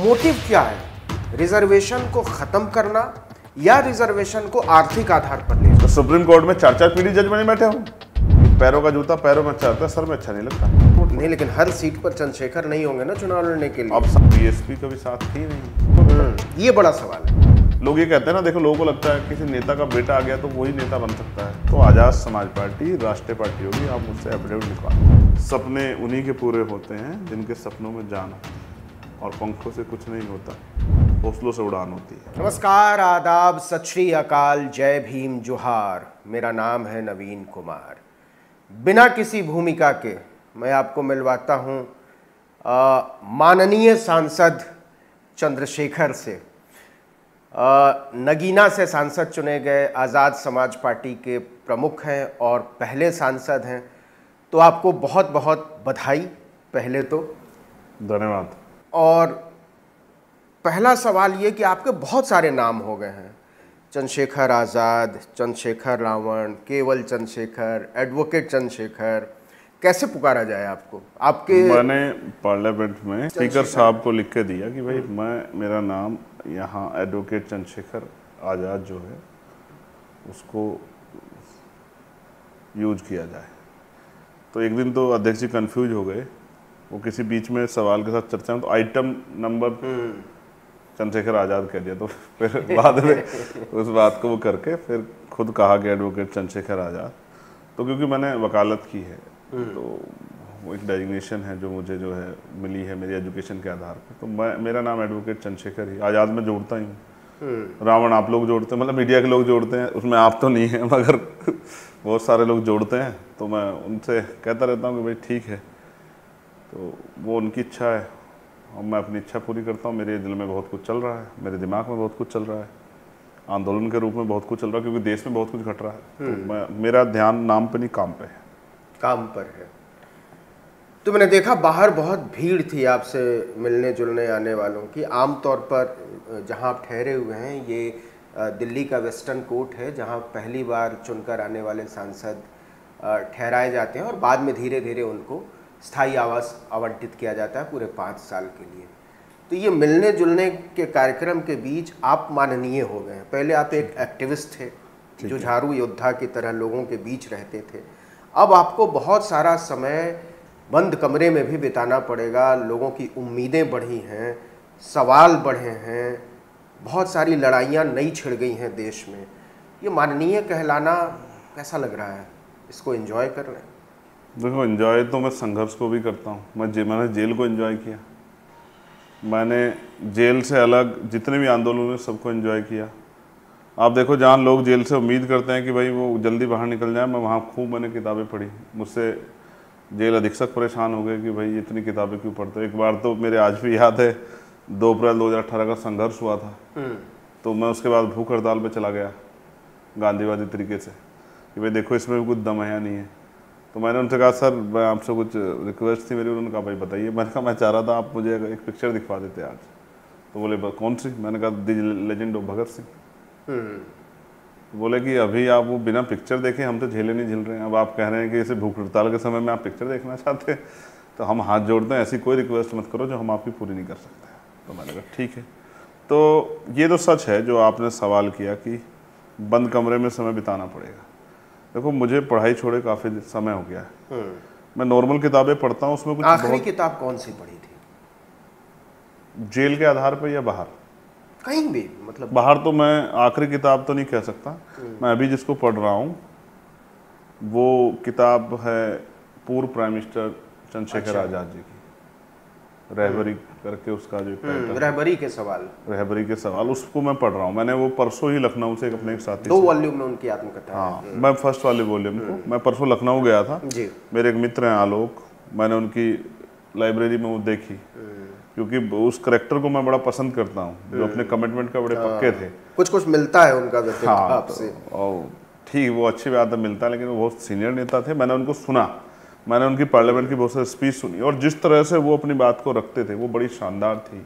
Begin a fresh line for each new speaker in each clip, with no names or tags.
Motive क्या है? Reservation को खत्म करना या रिजर्वेशन को आर्थिक आधार पर लेना?
तो सुप्रीम कोर्ट में 4-4 पीढ़ी जज बने बैठे हूँ, पैरों का जूता पैरों में अच्छा लगता है, सर में अच्छा नहीं लगता।
नहीं, लेकिन हर सीट पर चंद्रशेखर नहीं होंगे ना चुनाव लड़ने के लिए।
अब बीएसपी का भी साथ ही नहीं।
ये बड़ा सवाल है।
लोग ये कहते हैं ना, देखो लोगों को लगता है किसी नेता का बेटा आ गया तो वही नेता बन सकता है। तो आजाद समाज पार्टी राष्ट्रीय पार्टी होगी, आप मुझसे एफिडेविट लिखवा। सपने उन्हीं के पूरे होते हैं जिनके सपनों में जान होती है, और पंखों से कुछ नहीं होता, हौसलों से उड़ान होती है।
नमस्कार, आदाब, सत श्री अकाल, जय भीम, जोहार। मेरा नाम है नवीन कुमार। बिना किसी भूमिका के मैं आपको मिलवाता हूँ माननीय सांसद चंद्रशेखर से। नगीना से सांसद चुने गए, आज़ाद समाज पार्टी के प्रमुख हैं और पहले सांसद हैं, तो आपको बहुत बहुत बधाई पहले तो।
धन्यवाद।
और पहला सवाल ये कि आपके बहुत सारे नाम हो गए हैं, चंद्रशेखर आज़ाद, चंद्रशेखर रावण, केवल चंद्रशेखर, एडवोकेट चंद्रशेखर, कैसे पुकारा जाए आपको? आपके
मैंने पार्लियामेंट में स्पीकर साहब को लिख के दिया कि भाई मेरा नाम यहाँ एडवोकेट चंद्रशेखर आज़ाद जो है उसको यूज किया जाए। तो एक दिन तो अध्यक्ष जी कंफ्यूज हो गए, वो किसी बीच में सवाल के साथ चर्चा में तो आइटम नंबर चंद्रशेखर आज़ाद कह दिया, तो फिर बाद में उस बात को वो करके फिर खुद कहा कि एडवोकेट चंद्रशेखर आज़ाद। तो क्योंकि मैंने वकालत की है तो वो एक डेजिग्नेशन है जो मुझे जो है मिली है मेरी एजुकेशन के आधार पर, तो मेरा नाम एडवोकेट चंद्रशेखर ही। आज़ाद में जोड़ता ही हूँ, रावण आप लोग जोड़ते हैं, मतलब मीडिया के लोग जोड़ते हैं, उसमें आप तो नहीं हैं मगर बहुत सारे लोग जोड़ते हैं, तो मैं उनसे कहता रहता हूँ कि भाई ठीक है। तो वो उनकी इच्छा है और मैं अपनी इच्छा पूरी करता हूँ। मेरे दिल में बहुत कुछ चल रहा है, मेरे दिमाग में बहुत कुछ चल रहा है, आंदोलन के रूप में बहुत कुछ चल रहा है, क्योंकि देश में बहुत कुछ घट रहा है। तो मेरा ध्यान नाम पे नहीं काम पे है। काम
पर है। तो मैंने देखा बाहर बहुत भीड़ थी आपसे मिलने जुलने आने वालों की। आमतौर पर जहां आप ठहरे हुए हैं ये दिल्ली का वेस्टर्न कोर्ट है, जहां पहली बार चुनकर आने वाले सांसद ठहराए जाते हैं और बाद में धीरे धीरे उनको स्थायी आवास आवंटित किया जाता है पूरे 5 साल के लिए। तो ये मिलने जुलने के कार्यक्रम के बीच आप माननीय हो गए हैं। पहले आप एक एक्टिविस्ट थे, जुझारू योद्धा की तरह लोगों के बीच रहते थे। अब आपको बहुत सारा समय बंद कमरे में भी बिताना पड़ेगा। लोगों की उम्मीदें बढ़ी हैं, सवाल बढ़े हैं, बहुत सारी लड़ाइयाँ नई छिड़ गई हैं देश में। ये माननीय कहलाना कैसा लग रहा है? इसको एंजॉय कर रहे हैं?
देखो, एंजॉय तो मैं संघर्ष को भी करता हूँ। मैंने जेल को एंजॉय किया, मैंने जेल से अलग जितने भी आंदोलन हैं सबको एंजॉय किया। आप देखो, जहाँ लोग जेल से उम्मीद करते हैं कि भाई वो जल्दी बाहर निकल जाए, मैं वहाँ खूब मैंने किताबें पढ़ी। मुझसे जेल अधीक्षक परेशान हो गए कि भाई इतनी किताबें क्यों पढ़ते हो। एक बार तो मेरे आज भी याद है, 2 अप्रैल 2018 का संघर्ष हुआ था, तो मैं उसके बाद भूख हड़ताल पे चला गया गांधीवादी तरीके से कि भाई देखो इसमें भी कुछ दम है या नहीं है। तो मैंने उनसे कहा सर मैं आपसे कुछ रिक्वेस्ट थी मेरी। उन्होंने कहा भाई बताइए। मैंने कहा मैं चाह रहा था आप मुझे एक पिक्चर दिखवा देते आज। तो बोले कौन सी? मैंने कहा the legend of Bhagat Singh. बोले कि अभी आप वो बिना पिक्चर देखे हम तो झेले नहीं झेल रहे हैं, अब आप कह रहे हैं कि इसे भूख हड़ताल के समय में आप पिक्चर देखना चाहते हैं, तो हम हाथ जोड़ते हैं, ऐसी कोई रिक्वेस्ट मत करो जो हम आपकी पूरी नहीं कर सकते। तो मैंने कहा ठीक है। तो ये तो सच है जो आपने सवाल किया कि बंद कमरे में समय बिताना पड़ेगा। देखो, मुझे पढ़ाई छोड़े काफ़ी समय हो गया है। मैं नॉर्मल किताबें पढ़ता हूँ, उसमें कुछ
आखिरी किताब कौन सी पढ़ी थी?
जेल के आधार पर या बाहर?
कहीं भी, मतलब
बाहर तो मैं आखिरी किताब तो नहीं कह सकता। मैं अभी जिसको पढ़ रहा हूँ वो किताब है पूर्व प्राइम मिनिस्टर चंद्रशेखर आज़ाद जी की, रहबरी करके उसका जो
रहबरी के सवाल,
उसको मैं पढ़ रहा हूँ। मैंने वो परसों ही लखनऊ से अपने एक साथी
2 वॉल्यूम में उनकी आत्मकथा।
हाँ, मैं फर्स्ट वाले वॉल्यूम को मैं परसों लखनऊ गया था जी। मेरे एक मित्र हैं आलोक, मैंने उनकी लाइब्रेरी में वो देखी, क्योंकि उस करेक्टर को मैं बड़ा पसंद करता हूँ, जो अपने कमिटमेंट का बड़े पक्के थे।
कुछ मिलता है उनका व्यक्तित्व आपसे।
ठीक, वो अच्छी बात है, मिलता है, लेकिन वो बहुत सीनियर नेता थे। मैंने उनको सुना, मैंने उनकी पार्लियामेंट की बहुत सारी स्पीच सुनी, और जिस तरह से वो अपनी बात को रखते थे वो बड़ी शानदार थी।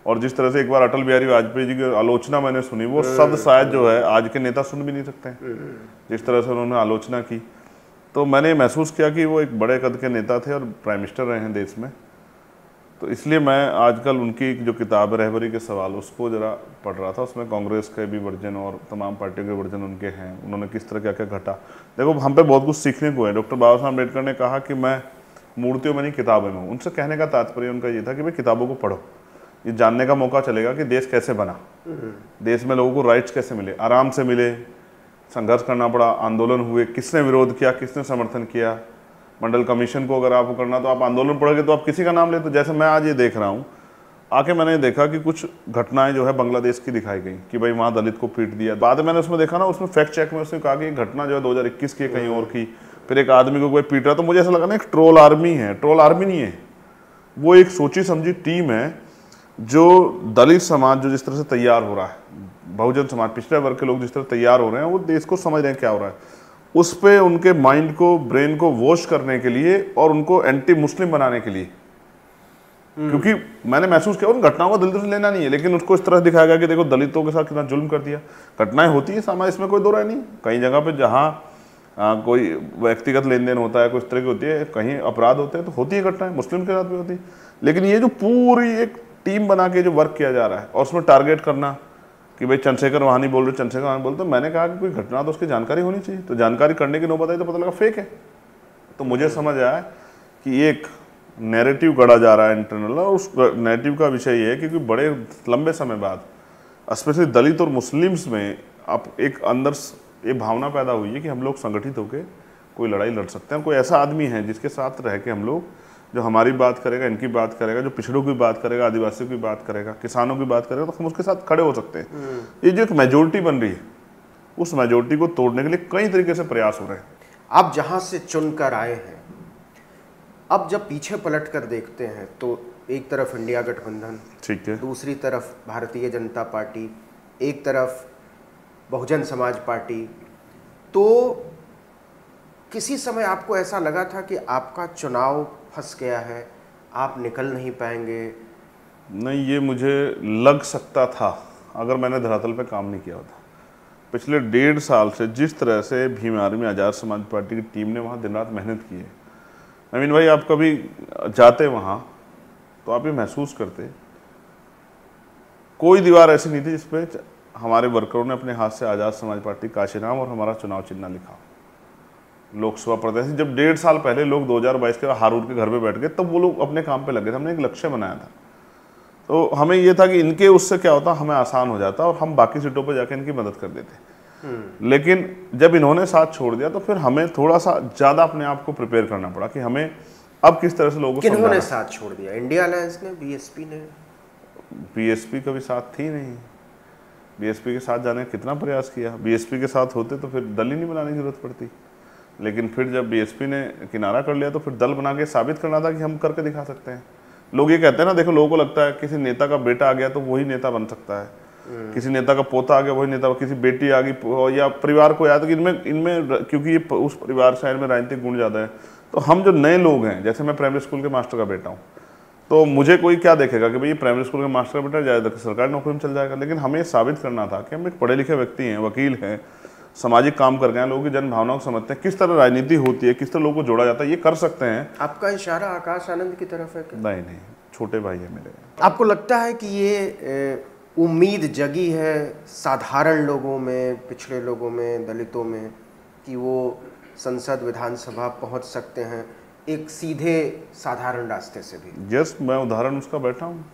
और जिस तरह से एक बार अटल बिहारी वाजपेयी जी की आलोचना मैंने सुनी, वो शब्द शायद जो है आज के नेता सुन भी नहीं सकते हैं, जिस तरह से उन्होंने आलोचना की। तो मैंने महसूस किया कि वो एक बड़े कद के नेता थे और प्राइम मिनिस्टर रहे हैं देश में। तो इसलिए मैं आजकल उनकी जो किताब है रहबरी के सवाल, उसको ज़रा पढ़ रहा था। उसमें कांग्रेस के भी वर्जन और तमाम पार्टियों के वर्जन उनके हैं, उन्होंने किस तरह क्या क्या घटा। देखो हम पे बहुत कुछ सीखने को है। डॉक्टर बाबा साहब अम्बेडकर ने कहा कि मैं मूर्तियों में नहीं किताबों में हूँ। उनसे कहने का तात्पर्य उनका ये था कि भाई किताबों को पढ़ो, ये जानने का मौका चलेगा कि देश कैसे बना, देश में लोगों को राइट्स कैसे मिले, आराम से मिले, संघर्ष करना पड़ा, आंदोलन हुए, किसने विरोध किया, किसने समर्थन किया। मंडल कमीशन को अगर आपको करना तो आप आंदोलन पढ़ोगे तो आप किसी का नाम ले। तो जैसे मैं आज ये देख रहा हूँ, आके मैंने देखा कि कुछ घटनाएं जो है बांग्लादेश की दिखाई गई कि भाई वहाँ दलित को पीट दिया। बाद में मैंने उसमें देखा ना, उसमें फैक्ट चेक में उसने कहा कि घटना जो है 2021 की कहीं और की, फिर एक आदमी को कोई पीट रहा। तो मुझे ऐसा लगा ना एक ट्रोल आर्मी है। ट्रोल आर्मी नहीं है, वो एक सोची समझी टीम है जो दलित समाज जो जिस तरह से तैयार हो रहा है, बहुजन समाज, पिछड़े वर्ग के लोग जिस तरह तैयार हो रहे हैं, वो देश को समझ रहे हैं क्या हो रहा है, उस पे उनके माइंड को, ब्रेन को वॉश करने के लिए और उनको एंटी मुस्लिम बनाने के लिए। क्योंकि मैंने महसूस किया उन घटनाओं का दलितों से लेना नहीं है, लेकिन उसको इस तरह दिखाया गया कि देखो दलितों के साथ कितना जुल्म कर दिया। घटनाएं होती है समाज, इसमें कोई दो राय नहीं। कई जगह पे जहाँ कोई व्यक्तिगत लेन देन होता है, कुछ तरह की होती है, कहीं अपराध होते हैं तो होती है घटनाएं, मुस्लिम के साथ भी होती है। लेकिन ये जो पूरी एक टीम बना के जो वर्क किया जा रहा है और उसमें टारगेट करना कि भाई चंद्रशेखर वहाँ नहीं बोल रहे, चंद्रशेखर वहाँ बोल, तो मैंने कहा कि कोई घटना तो उसकी जानकारी होनी चाहिए। तो जानकारी करने की नौबत आई तो पता लगा फेक है। तो मुझे समझ आया कि एक नैरेटिव गढ़ा जा रहा है इंटरनल, और उस नैरेटिव का विषय ये है कि बड़े लंबे समय बाद स्पेशली दलित और मुस्लिम्स में अब एक अंदर ये भावना पैदा हुई है कि हम लोग संगठित होकर कोई लड़ाई लड़ सकते हैं। कोई ऐसा आदमी है जिसके साथ रह के हम लोग, जो हमारी बात करेगा, इनकी बात करेगा, जो पिछड़ों की बात करेगा, आदिवासियों की बात करेगा, किसानों की बात करेगा, तो हम उसके साथ खड़े हो सकते हैं। ये जो एक मेजोरिटी बन रही है, उस मेजोरिटी को तोड़ने के लिए कई तरीके से प्रयास हो रहे हैं।
आप जहां से चुनकर आए हैं, अब जब पीछे पलट कर देखते हैं तो एक तरफ इंडिया गठबंधन,
ठीक है,
दूसरी तरफ भारतीय जनता पार्टी, एक तरफ बहुजन समाज पार्टी, तो किसी समय आपको ऐसा लगा था कि आपका चुनाव फंस गया है, आप निकल नहीं पाएंगे?
नहीं, ये मुझे लग सकता था अगर मैंने धरातल पे काम नहीं किया होता। पिछले 1.5 साल से जिस तरह से भीम आर्मी आज़ाद समाज पार्टी की टीम ने वहाँ दिन रात मेहनत की है, नवीन भाई आप कभी जाते वहाँ तो आप ये महसूस करते, कोई दीवार ऐसी नहीं थी जिसपे हमारे वर्करों ने अपने हाथ से आज़ाद समाज पार्टी काशीराम और हमारा चुनाव चिन्ह लिखा। लोकसभा प्रत्याशी जब 1.5 साल पहले लोग 2022 के हारूर के घर पे बैठ गए, तब वो लोग अपने काम पे लगे थे। हमने एक लक्ष्य बनाया था, तो हमें ये था कि इनके उससे क्या होता, हमें आसान हो जाता और हम बाकी सीटों पे जाके इनकी मदद कर देते। लेकिन जब इन्होंने साथ छोड़ दिया तो फिर हमें थोड़ा सा ज़्यादा अपने आप को प्रिपेयर करना पड़ा कि हमें अब किस तरह से लोगों को
किन्होंने साथ छोड़ दिया? इंडिया अलायंस ने, बीएसपी ने?
बीएसपी कभी साथ थी नहीं। बीएसपी के साथ जाने का कितना प्रयास किया, बीएसपी के साथ होते तो फिर दल ही नहीं बनाने की जरूरत पड़ती। लेकिन फिर जब बीएसपी ने किनारा कर लिया तो फिर दल बना के साबित करना था कि हम करके दिखा सकते हैं। लोग ये कहते हैं ना, देखो लोगों को लगता है किसी नेता का बेटा आ गया तो वही नेता बन सकता है, किसी नेता का पोता आ गया वही नेता, किसी बेटी आ गई या परिवार को याद, इनमें क्योंकि ये उस परिवार शहर में राजनीतिक गुण ज़्यादा है। तो हम जो नए लोग हैं, जैसे मैं प्राइमरी स्कूल के मास्टर का बेटा हूँ, तो मुझे कोई क्या देखेगा कि भाई ये प्राइमरी स्कूल के मास्टर का बेटा ज़्यादा सरकारी नौकरी में चल जाएगा। लेकिन हमें साबित करना था कि हम एक पढ़े लिखे व्यक्ति हैं, वकील हैं, सामाजिक काम कर गए, लोगों की जन भावनाओं को समझते हैं, किस तरह राजनीति होती है, किस तरह लोगों को जोड़ा जाता है, ये कर सकते हैं।
आपका इशारा आकाश आनंद की तरफ है क्या?
नहीं, छोटे भाई है मेरे।
आपको लगता है कि ये उम्मीद जगी है साधारण लोगों में, पिछड़े लोगों में, दलितों में, कि वो संसद विधानसभा पहुंच सकते हैं एक सीधे साधारण रास्ते से भी?
यस, मैं उदाहरण उसका बैठा हूँ।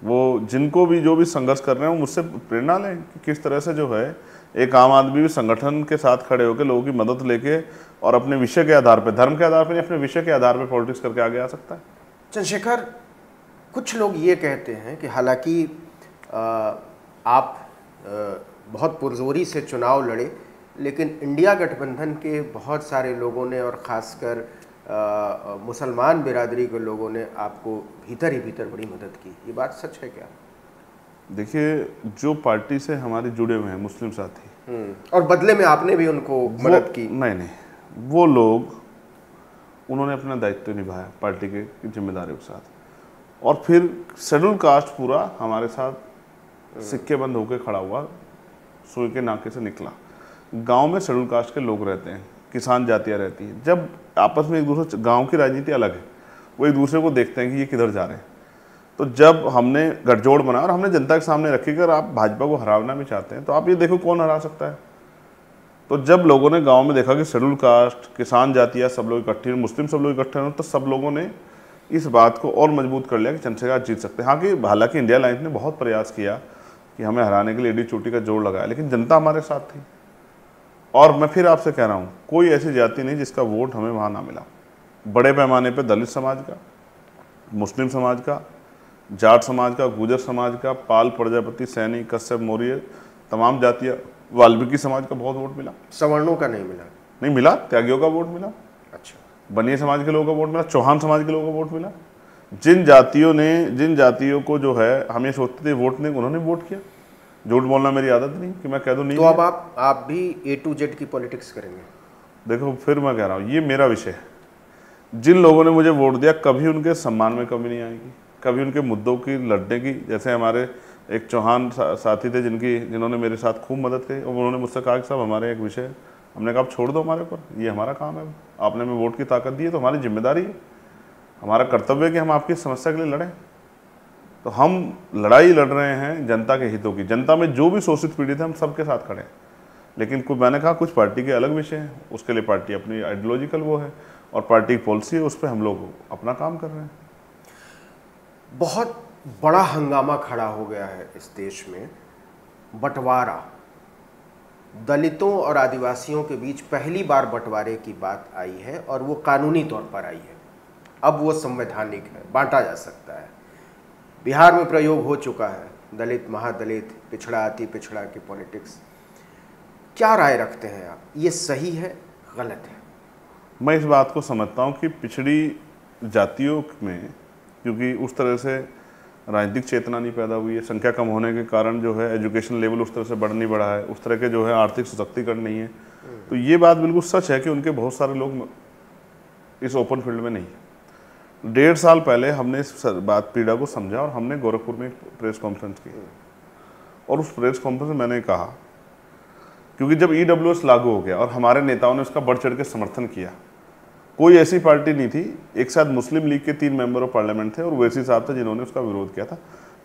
वो जिनको भी जो भी संघर्ष कर रहे हैं वो मुझसे प्रेरणा लें कि किस तरह से जो है एक आम आदमी भी संगठन के साथ खड़े होकर लोगों की मदद लेके और अपने विषय के आधार पर, धर्म के आधार पर, अपने विषय के आधार पर पॉलिटिक्स करके आगे आ सकता है।
चंद्रशेखर, कुछ लोग ये कहते हैं कि हालांकि आप बहुत पुरजोरी से चुनाव लड़े, लेकिन इंडिया गठबंधन के बहुत सारे लोगों ने और ख़ासकर मुसलमान बिरादरी के लोगों ने आपको भीतर ही भीतर बड़ी मदद की, ये बात सच है क्या?
देखिए, जो पार्टी से हमारे जुड़े हुए हैं मुस्लिम साथी,
और बदले में आपने भी उनको मदद की?
नहीं, वो लोग, उन्होंने अपना दायित्व निभाया पार्टी के जिम्मेदारियों के साथ, और फिर शेड्यूल कास्ट पूरा हमारे साथ सिक्के बंद होकर खड़ा हुआ, सुई के नाके से निकला। गांव में शेड्यूल कास्ट के लोग रहते हैं, किसान जातियाँ रहती हैं, जब आपस में एक दूसरे, गांव की राजनीति अलग है, वो एक दूसरे को देखते हैं कि ये किधर जा रहे हैं। तो जब हमने गठजोड़ बनाया और हमने जनता के सामने रखी कि अगर आप भाजपा को हराना भी चाहते हैं तो आप ये देखो कौन हरा सकता है। तो जब लोगों ने गांव में देखा कि शेड्यूल कास्ट, किसान जातियाँ सब लोग इकट्ठे, मुस्लिम सब लोग इकट्ठे हैं, तो सब लोगों ने इस बात को और मजबूत कर लिया कि चंद्रशेखर जीत सकते हैं। हाँ कि हालांकि इंडिया अलायंस ने बहुत प्रयास किया कि हमें हराने के लिए एडी चोटी का जोड़ लगाया, लेकिन जनता हमारे साथ थी। और मैं फिर आपसे कह रहा हूँ, कोई ऐसी जाति नहीं जिसका वोट हमें वहाँ ना मिला। बड़े पैमाने पर दलित समाज का, मुस्लिम समाज का, जाट समाज का, गुजर समाज का, पाल, प्रजापति, सैनी, कश्यप, मौर्य, तमाम जातियाँ, वाल्मीकि समाज का बहुत वोट मिला।
सवर्णों का नहीं मिला?
नहीं मिला, त्यागियों का वोट मिला।
अच्छा।
बनिया समाज के लोगों का वोट मिला, चौहान समाज के लोगों का वोट मिला। जिन जातियों को जो है हम ये सोचते थे वोट नहीं, उन्होंने वोट किया। झूठ बोलना मेरी आदत नहीं कि मैं कह दूं नहीं।
तो अब आप भी A to Z की पॉलिटिक्स करेंगे?
देखो फिर मैं कह रहा हूँ, ये मेरा विषय है। जिन लोगों ने मुझे वोट दिया, कभी उनके सम्मान में कमी नहीं आएगी, कभी उनके मुद्दों की लड़ने की। जैसे हमारे एक चौहान साथी थे जिन्होंने मेरे साथ खूब मदद की, और उन्होंने मुझसे कहा कि साहब हमारे एक विषय है। हमने कहा आप छोड़ दो हमारे ऊपर, ये हमारा काम है, आपने हमें वोट की ताकत दी है तो हमारी जिम्मेदारी है, हमारा कर्तव्य है कि हम आपकी समस्या के लिए लड़ें। तो हम लड़ाई लड़ रहे हैं जनता के हितों की। जनता में जो भी शोषित पीड़ित है हम सबके साथ खड़े हैं। लेकिन मैंने कहा कुछ पार्टी के अलग विषय हैं, उसके लिए पार्टी अपनी आइडियोलॉजिकल वो है और पार्टी की पॉलिसी है, उस पर हम लोग अपना काम कर रहे हैं।
बहुत बड़ा हंगामा खड़ा हो गया है इस देश में। बंटवारा, दलितों और आदिवासियों के बीच पहली बार बंटवारे की बात आई है और वो कानूनी तौर पर आई है। अब वो संवैधानिक है, बांटा जा सकता है। बिहार में प्रयोग हो चुका है, दलित, महादलित, पिछड़ा, अति पिछड़ा की पॉलिटिक्स। क्या राय रखते हैं आप, ये सही है, गलत है?
मैं इस बात को समझता हूँ कि पिछड़ी जातियों में क्योंकि उस तरह से राजनीतिक चेतना नहीं पैदा हुई है, संख्या कम होने के कारण जो है एजुकेशन लेवल उस तरह से बढ़ नहीं बढ़ा है, उस तरह के जो है आर्थिक सशक्तिकरण नहीं है। तो ये बात बिल्कुल सच है कि उनके बहुत सारे लोग इस ओपन फील्ड में नहीं है। 1.5 साल पहले हमने इस बात पीड़ा को समझा और हमने गोरखपुर में एक प्रेस कॉन्फ्रेंस की, और उस प्रेस कॉन्फ्रेंस में मैंने कहा, क्योंकि जब EWS लागू हो गया और हमारे नेताओं ने उसका बढ़ चढ़ के समर्थन किया, कोई ऐसी पार्टी नहीं थी, एक साथ मुस्लिम लीग के 3 मेंबर ऑफ पार्लियामेंट थे और वैसी साहब थे जिन्होंने उसका विरोध किया था।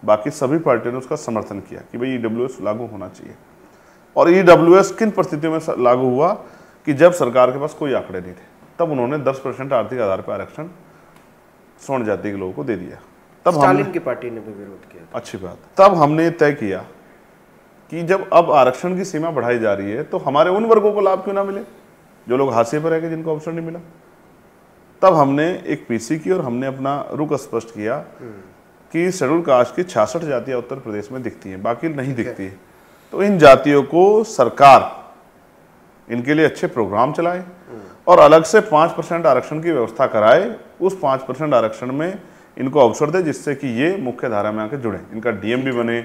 बाकी सभी पार्टियों ने उसका समर्थन किया कि भाई EWS लागू होना चाहिए। और EWS किन परिस्थितियों में लागू हुआ कि जब सरकार के पास कोई आंकड़े नहीं थे, तब उन्होंने 10% आर्थिक आधार पर आरक्षण स्वर्ण जाति के लोगों को दे दिया। तब
स्टालिन की पार्टी ने भी विरोध किया।
अच्छी बात। तब हमने तय किया कि जब अब आरक्षण की सीमा बढ़ाई जा रही है तो हमारे उन वर्गों को लाभ क्यों ना मिले जो लोग हाशिए पर रह गए, जिनको अवसर नहीं मिला। तब हमने एक पीसी की और हमने अपना रुख स्पष्ट किया कि शेड्यूल कास्ट की 66 जातियां उत्तर प्रदेश में दिखती हैं, बाकी नहीं दिखती है। तो इन जातियों को सरकार इनके लिए अच्छे प्रोग्राम चलाए और अलग से 5% आरक्षण की व्यवस्था कराए। उस 5% आरक्षण में इनको अवसर दे जिससे कि ये मुख्य धारा में आके जुड़े, इनका DM भी बने,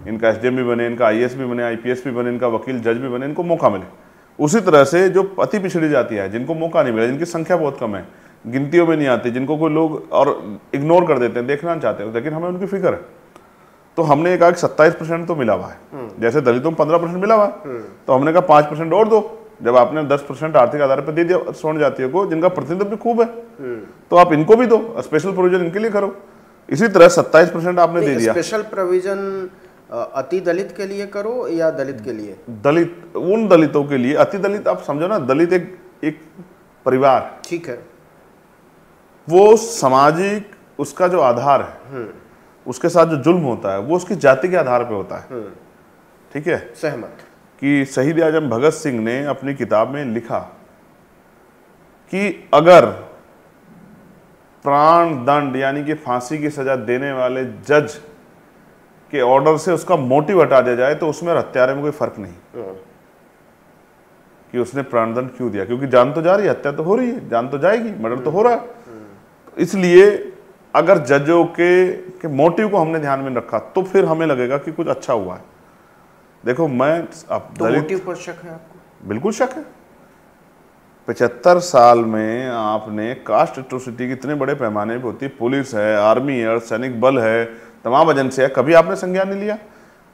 इनका SDM भी बने, इनका IAS भी बने, IPS भी बने, इनका वकील जज भी बने, इनको मौका मिले। उसी तरह से जो अति पिछड़ी जाति है, जिनको मौका नहीं मिला, जिनकी संख्या बहुत कम है, गिनतियों में नहीं आती, जिनको कोई लोग और इग्नोर कर देते हैं, देखना चाहते हैं, लेकिन हमें उनकी फिक्र है। तो हमने कहा कि 27% तो मिला हुआ है, जैसे दलितों में 15% मिला हुआ है, तो हमने कहा 5% और दो। जब आपने 10% आर्थिक आधार पर दे दिया स्वर्ण जातियों को, जिनका प्रतिनिधित्व भी खूब है, तो आप इनको भी दो, स्पेशल प्रोविजन इनके लिए करो। इसी तरह 27% आपने दे दिया।
स्पेशल प्रोविजन अति दलित के लिए करो या दलित के लिए?
दलित, उन दलितों के लिए। अति दलित आप समझो ना, दलित एक परिवार,
ठीक है,
वो सामाजिक उसका जो आधार है, उसके साथ जो जुल्म होता है वो उसकी जाति के आधार पे होता है। ठीक है,
सहमत।
कि शहीद आजम भगत सिंह ने अपनी किताब में लिखा कि अगर प्राण दंड यानी कि फांसी की सजा देने वाले जज के ऑर्डर से उसका मोटिव हटा दिया जाए तो उसमें हत्यारे में कोई फर्क नहीं कि उसने प्राणदंड क्यों दिया, क्योंकि जान तो जा रही है, हत्या तो हो रही है, जान तो जाएगी, मर्डर तो हो रहा है। इसलिए अगर जजों के मोटिव को हमने ध्यान में रखा तो फिर हमें लगेगा कि कुछ अच्छा हुआ है। देखो मैं
तो मोटिव पर शक है आपको?
बिल्कुल शक है। 75 साल में आपने कास्ट एट्रोसिटी कितने बड़े पैमाने पे होती है, पुलिस है, आर्मी है, सैनिक बल है, तमाम एजेंसी है, कभी आपने संज्ञान नहीं लिया।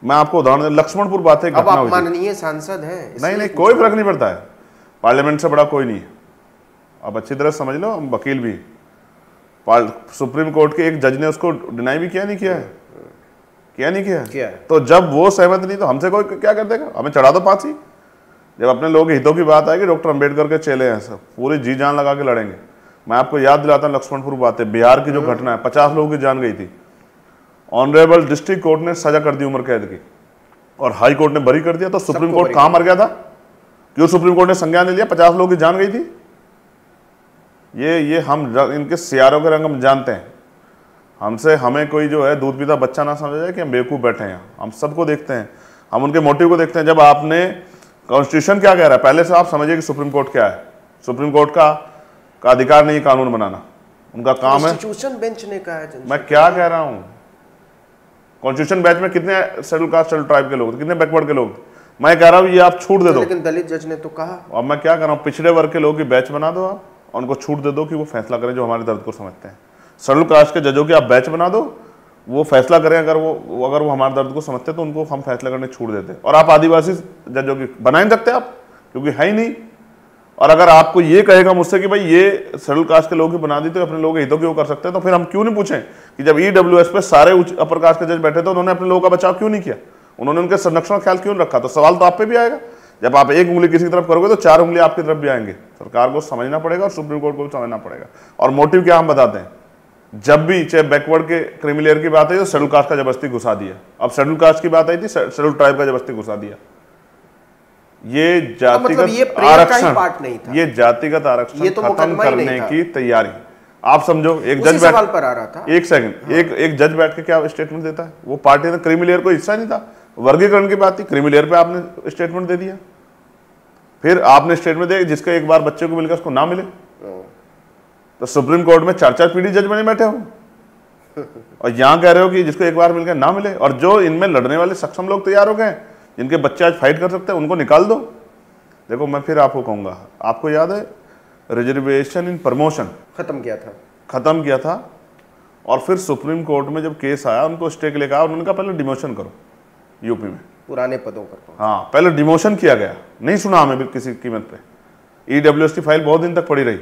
मैं आपको उदाहरण, लक्ष्मणपुर बात है,
अब आप माननीय सांसद हैं।
नहीं, कोई फर्क नहीं पड़ता है, पार्लियामेंट से बड़ा कोई नहीं है, आप अच्छी तरह समझ लो, हम वकील भी। सुप्रीम कोर्ट के एक जज ने उसको डिनाई भी किया नहीं किया है, किया नहीं किया
है।
तो जब वो सहमत नहीं तो हमसे कोई क्या कर देगा, हमें चढ़ा दो फांसी। जब अपने लोगों के हितों की बात आएगी, डॉक्टर अंबेडकर के चेले हैं सब, पूरी जी जान लगा के लड़ेंगे। मैं आपको याद दिलाता हूँ लक्ष्मणपुर बातें, बिहार की जो घटना है, 50 लोगों की जान गई थी, ऑनरेबल डिस्ट्रिक्ट कोर्ट ने सजा कर दी उम्र कैद की और हाई कोर्ट ने बरी कर दिया। तो सुप्रीम कोर्ट कहां मर गया था? क्यों सुप्रीम कोर्ट ने संज्ञान नहीं लिया? 50 लोगों की जान गई थी। ये हम इनके सियारों के रंग हम जानते हैं। हमसे हमें कोई जो है दूध पीता बच्चा ना समझा जाए कि हम बेवकूफ़ बैठे हैं। हम सबको देखते हैं, हम उनके मोटिव को देखते हैं। जब आपने कॉन्स्टिट्यूशन क्या कह रहा है, पहले से आप समझिए कि सुप्रीम कोर्ट क्या है। सुप्रीम कोर्ट का अधिकार नहीं कानून बनाना, उनका काम है।
कॉन्स्टिट्यूशन बेंच ने कहा है।
मैं क्या कह रहा हूं, कॉन्स्टिट्यूशन बेंच में कितने शेड्यूल कास्ट शेड्यूल ट्राइब के लोग थे, कितने बैकवर्ड के लोग थे? मैं कह रहा हूं ये आप छूट दे दो।
लेकिन दलित जज ने तो कहा।
अब मैं क्या कर रहा हूं, पिछड़े वर्ग के लोगों की बैच बना दो आप, और उनको छूट दे दो कि वो फैसला करें जो हमारे दर्द को समझते हैं। शेड्यूल कास्ट के जजों की आप बैच बना दो, वो फैसला करें। अगर वो हमारे दर्द को समझते हैं तो उनको हम फैसला करने छूट देते हैं। और आप आदिवासी जजों की बना नहीं सकते आप, क्योंकि है ही नहीं। और अगर आपको ये कहेगा मुझसे कि भाई ये शेड्यूल कास्ट के लोग ही बना दी तो अपने लोगों के हितों क्यों कर सकते हैं, तो फिर हम क्यों नहीं पूछें कि जब ईडब्ल्यूएस पे सारे अपर कास्ट के जज बैठे थे उन्होंने अपने लोगों का बचाव क्यों नहीं किया, उन्होंने उनके संरक्षण का ख्याल क्यों रखा? तो सवाल तो आप पे भी आएगा। जब आप एक उंगली किसी की तरफ करोगे तो 4 उंगली आपकी तरफ भी आएंगे। सरकार को समझना पड़ेगा और सुप्रीम कोर्ट को भी समझना पड़ेगा। और मोटिव क्या हम बताते हैं, जब भी चाहे बैकवर्ड के क्रीमी की बात आई तो शेड्यूल कास्ट का जबरदस्ती घुसा दिया। अब शेड्यूल कास्ट की बात आई थी, शेड्यूल ट्राइब का जबरदस्ती घुसा दिया। ये जातिगत आरक्षण नहीं था। ये जातिगत आरक्षण तो खत्म करने की तैयारी। आप समझो, एक जज
सवाल पर आ रहा था,
एक सेकंड, एक जज बैठ के क्या स्टेटमेंट देता है? वो पार्टी ने क्रीमी लेयर को हिस्सा नहीं था, वर्गीकरण की बात थी, क्रीमी लेयर पे आपने स्टेटमेंट दे दिया। फिर आपने स्टेटमेंट दिया जिसका एक बार बच्चे को मिलकर उसको ना मिले। तो सुप्रीम कोर्ट में 4-4 पीढ़ी जज बने बैठे हो और यहां कह रहे हो कि जिसको एक बार मिलकर ना मिले। और जो इनमें लड़ने वाले सक्षम लोग तैयार हो गए, जिनके बच्चे आज फाइट कर सकते हैं, उनको निकाल दो। देखो मैं फिर आपको कहूंगा, आपको याद है रिजर्वेशन इन प्रमोशन
खत्म किया था
और फिर सुप्रीम कोर्ट में जब केस आया उनको स्टे के लिए कहा, उन्होंने कहा पहले डिमोशन करो यूपी में
पुराने पदों पर।
हाँ, पहले डिमोशन किया गया, नहीं सुना हमें भी किसी कीमत पे। ईडब्ल्यूएस की फाइल बहुत दिन तक पड़ी रही।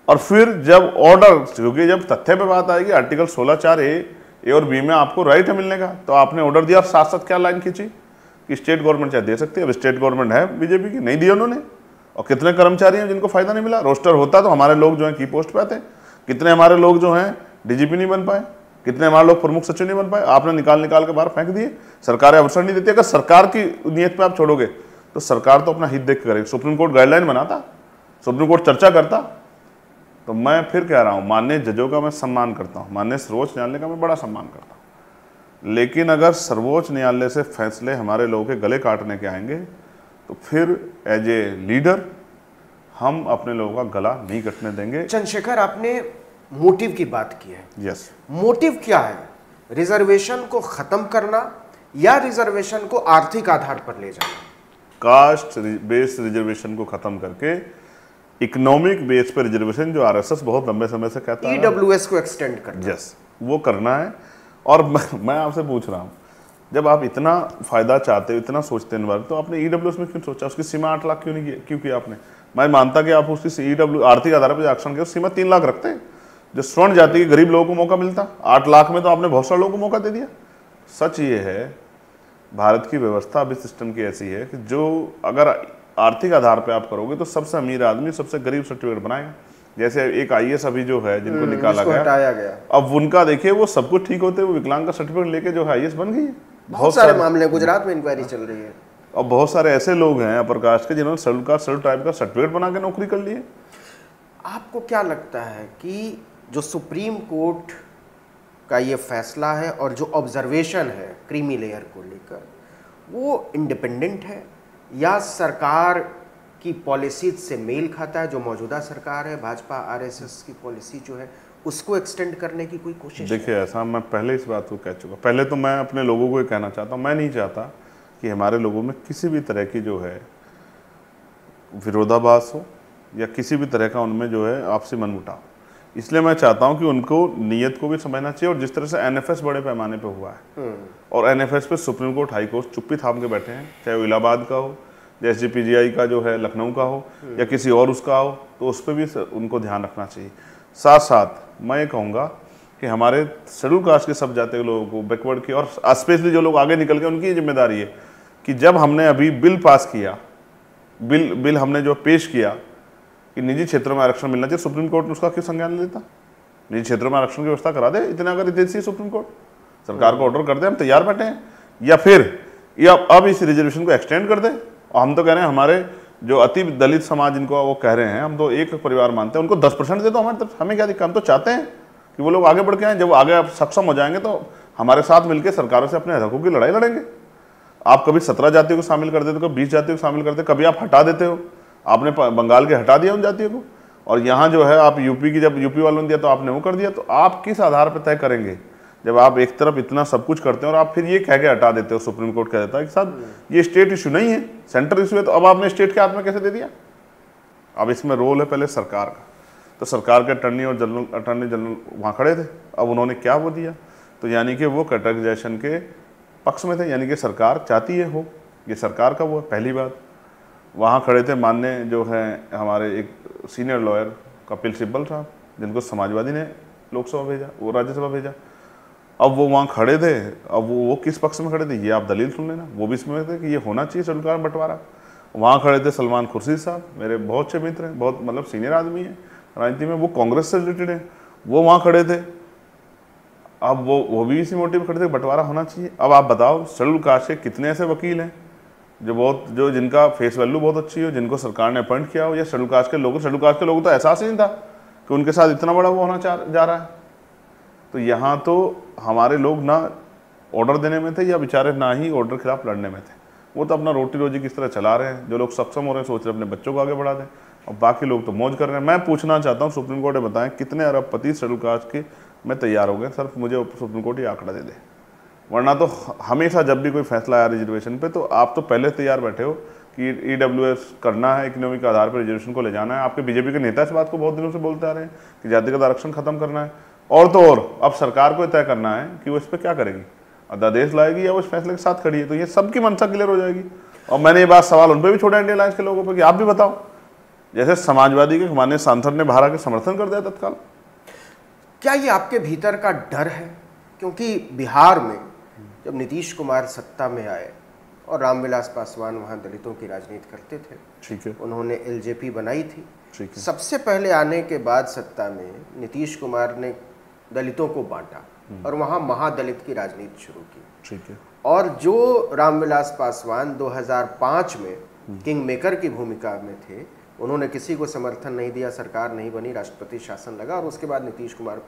और फिर जब ऑर्डर, क्योंकि जब तथ्य पे बात आएगी, आर्टिकल 16(4) ए और बी में आपको राइट है मिलने का, तो आपने ऑर्डर दिया। साथ साथ क्या लाइन खींची कि स्टेट गवर्नमेंट चाहे दे सकती है। अब स्टेट गवर्नमेंट है बीजेपी की, नहीं दिया उन्होंने। और कितने कर्मचारी हैं जिनको फायदा नहीं मिला। रोस्टर होता तो हमारे लोग जो हैं की पोस्ट पे आते, कितने हमारे लोग जो हैं डीजीपी नहीं बन पाए, कितने हमारे लोग प्रमुख सचिव नहीं बन पाए। आपने निकाल के बाहर फेंक दिए। सरकारें अवसर नहीं देती। अगर सरकार की नीयत पे आप छोड़ोगे तो सरकार तो अपना हित देख के करेगी। सुप्रीम कोर्ट गाइडलाइन बनाता, सुप्रीम कोर्ट चर्चा करता। तो मैं फिर कह रहा हूँ, माननीय जजों का मैं सम्मान करता हूँ, माननीय सर्वोच्च न्यायालय का मैं बड़ा सम्मान करता हूँ, लेकिन अगर सर्वोच्च न्यायालय से फैसले हमारे लोगों के गले काटने के आएंगे तो फिर एज ए लीडर हम अपने लोगों का गला नहीं कटने देंगे।
चंद्रशेखर, आपने मोटिव की बात की है।
यस,
मोटिव क्या है? रिजर्वेशन को खत्म करना या रिजर्वेशन को आर्थिक आधार पर ले जाना?
कास्ट बेस्ड रिजर्वेशन को खत्म करके इकोनॉमिक बेस पर रिजर्वेशन, जो आरएसएस बहुत लंबे समय से कहता है,
ईडब्ल्यूएस को एक्सटेंड करना।
यस, वो करना है। और मैं आपसे पूछ रहा हूँ, जब आप इतना फायदा चाहते हो, इतना सोचते हैं, तो आपने ईडब्ल्यूएस में क्यों सोचा? उसकी सीमा 8 लाख क्यों किया आपने? मैं मानता कि आप उसकी ईडब्ल्यू आर्थिक आधार पर आरक्षण की सीमा 3 लाख रखते हैं, जो स्वर्ण जाति के गरीब लोगों को मौका मिलता। 8 लाख में तो आपने बहुत सारे लोगों को मौका दे दिया। सच ये है, भारत की व्यवस्था अभी सिस्टम की ऐसी है कि जो अगर आर्थिक आधार पे आप करोगे तो सबसे अमीर आदमी सबसे गरीब सर्टिफिकेट बनाएगा। जैसे एक आईएएस अभी जो है जिनको निकाला गया, अब उनका देखिए वो सब कुछ ठीक होते, वो विकलांग का सर्टिफिकेट लेके जो है आईएएस बन गई है।
बहुत सारे मामले गुजरात में इंक्वायरी चल रही है।
और बहुत सारे ऐसे लोग हैं अपर कास्ट के जिन्होंने शेड्यूल कास्ट शेड्यूल ट्राइब का सर्टिफिकेट बना के नौकरी कर ली है।
आपको क्या लगता है कि जो सुप्रीम कोर्ट का ये फैसला है और जो ऑब्जर्वेशन है क्रीमी लेयर को लेकर, वो इंडिपेंडेंट है या सरकार की पॉलिसी से मेल खाता है? जो मौजूदा सरकार है, भाजपा आरएसएस की पॉलिसी जो है, उसको एक्सटेंड करने की कोई कोशिश?
देखिए, ऐसा मैं पहले इस बात को कह चुका। पहले तो मैं अपने लोगों को ये कहना चाहता हूँ, मैं नहीं चाहता कि हमारे लोगों में किसी भी तरह की जो है विरोधाभास हो या किसी भी तरह का उनमें जो है आपसी मनमुटाव। इसलिए मैं चाहता हूं कि उनको नीयत को भी समझना चाहिए। और जिस तरह से एनएफएस बड़े पैमाने पे हुआ है और एनएफएस पे सुप्रीम कोर्ट, हाई कोर्ट चुप्पी थाम के बैठे हैं, चाहे वो इलाहाबाद का हो, जैसे पीजीआई का जो है लखनऊ का हो या किसी और उसका हो, तो उस पर भी उनको ध्यान रखना चाहिए। साथ साथ मैं ये कहूँगा कि हमारे शेड्यूल कास्ट के सब जाति के लोगों को, बैकवर्ड के और स्पेशली जो लोग आगे निकल गए, उनकी ये जिम्मेदारी है कि जब हमने अभी बिल पास किया, बिल हमने जो पेश किया कि निजी क्षेत्रों में आरक्षण मिलना चाहिए, सुप्रीम कोर्ट ने उसका क्यों संज्ञान नहीं लेता? निजी क्षेत्रों में आरक्षण की व्यवस्था करा दे, इतना अगर देती है सुप्रीम कोर्ट, सरकार को ऑर्डर कर दे, हम तैयार बैठे हैं। या फिर अब इस रिजर्वेशन को एक्सटेंड कर दे। और हम तो कह रहे हैं हमारे जो अति दलित समाज जिनको वो कह रहे हैं, हम तो एक परिवार मानते हैं, उनको 10% दे दो, हमारे तरफ हमें क्या दिक्कत? हम तो चाहते हैं कि वो लोग आगे बढ़ के आए। जब आगे आप सक्षम हो जाएंगे तो हमारे साथ मिलकर सरकारों से अपने हकों की लड़ाई लड़ेंगे। आप कभी 17 जातियों को शामिल कर देते हो, कभी 20 जातियों को शामिल करते हो, कभी आप हटा देते हो। आपने बंगाल के हटा दिया उन जातियों को, और यहाँ जो है आप यूपी की, जब यूपी वालों ने दिया तो आपने वो कर दिया। तो आप किस आधार पर तय करेंगे जब आप एक तरफ इतना सब कुछ करते हैं और आप फिर ये कह के हटा देते हो? सुप्रीम कोर्ट कह देता है कि साहब ये स्टेट इशू नहीं है, सेंट्रल इशू है, तो अब आपने स्टेट के हाथ में कैसे दे दिया? अब इसमें रोल है पहले सरकार का। तो सरकार के अटर्नी जनरल वहाँ खड़े थे, अब उन्होंने क्या वो दिया? तो यानी कि वो कैटेगराइजेशन के पक्ष में थे, यानी कि सरकार चाहती है हो, ये सरकार का वो है। पहली बात, वहाँ खड़े थे माननीय जो है हमारे एक सीनियर लॉयर कपिल सिब्बल साहब, जिनको समाजवादी ने लोकसभा भेजा, वो राज्यसभा भेजा। अब वो वहाँ खड़े थे, अब वो किस पक्ष में खड़े थे ये आप दलील सुन लेना। वो भी इसमें थे कि ये होना चाहिए शेड्यूल कास्ट बंटवारा। वहाँ खड़े थे सलमान खुर्शीद साहब, मेरे बहुत अच्छे मित्र हैं, बहुत मतलब सीनियर आदमी हैं राजनीति में, वो कांग्रेस से रिलेटेड हैं, वो वहाँ खड़े थे। अब वो भी इसी मोटिव खड़े थे बंटवारा होना चाहिए। अब आप बताओ शेड्यूल कास्ट के कितने ऐसे वकील हैं जो जिनका फेस वैल्यू बहुत अच्छी हो, जिनको सरकार ने अपॉइंट किया हो, या शेड्यूल कास्ट के लोगों तो एहसास ही नहीं था कि उनके साथ इतना बड़ा वो होना जा रहा है। तो यहाँ तो हमारे लोग ना ऑर्डर देने में थे, या बेचारे ना ही ऑर्डर खिलाफ लड़ने में थे। वो तो अपना रोटी रोजी किस तरह चला रहे हैं। जो लोग सक्षम हो रहे हैं सोच रहे हैं अपने बच्चों को आगे बढ़ा दें, और बाकी लोग तो मौज कर रहे हैं। मैं पूछना चाहता हूँ सुप्रीम कोर्ट ने बताएं कितने अरबपति शेड्यूल कास्ट के मैं तैयार हो गए, सर मुझे सुप्रीम कोर्ट ये आंकड़ा दे दे। वरना तो हमेशा जब भी कोई फैसला आया रिजर्वेशन पे, तो आप तो पहले तैयार बैठे हो कि EWS करना है, इकोनॉमिक के आधार पर रिजर्वेशन को ले जाना है। आपके बीजेपी के नेता इस बात को बहुत दिनों से बोलते आ रहे हैं कि जातिगत आरक्षण खत्म करना है। और तो और अब सरकार को तय करना है कि वो इस पर क्या करेगी, अध्यादेश लाएगी या वो इस फैसले के साथ खड़ी है। तो ये सबकी मंशा क्लियर हो जाएगी। और मैंने ये बात सवाल उन पर भी छोड़ा इंडियन अलायंस के लोगों पर कि आप भी बताओ, जैसे समाजवादी के माननीय सांसद ने बाहर आके समर्थन कर दिया तत्काल।
क्या ये आपके भीतर का डर है? क्योंकि बिहार में जब नीतीश कुमार सत्ता में आए और रामविलास पासवान वहाँ दलितों की राजनीति करते थे,
ठीक है,
उन्होंने LJP बनाई थी।
ठीक है।
सबसे पहले आने के बाद सत्ता में नीतीश कुमार ने दलितों को बांटा और वहाँ महादलित की राजनीति शुरू की।
ठीक है।
और जो रामविलास पासवान 2005 में किंग मेकर की भूमिका में थे, उन्होंने किसी को समर्थन नहीं दिया, सरकार नहीं बनी, राष्ट्रपति शासन लगा, और उसके बाद नीतीश कुमार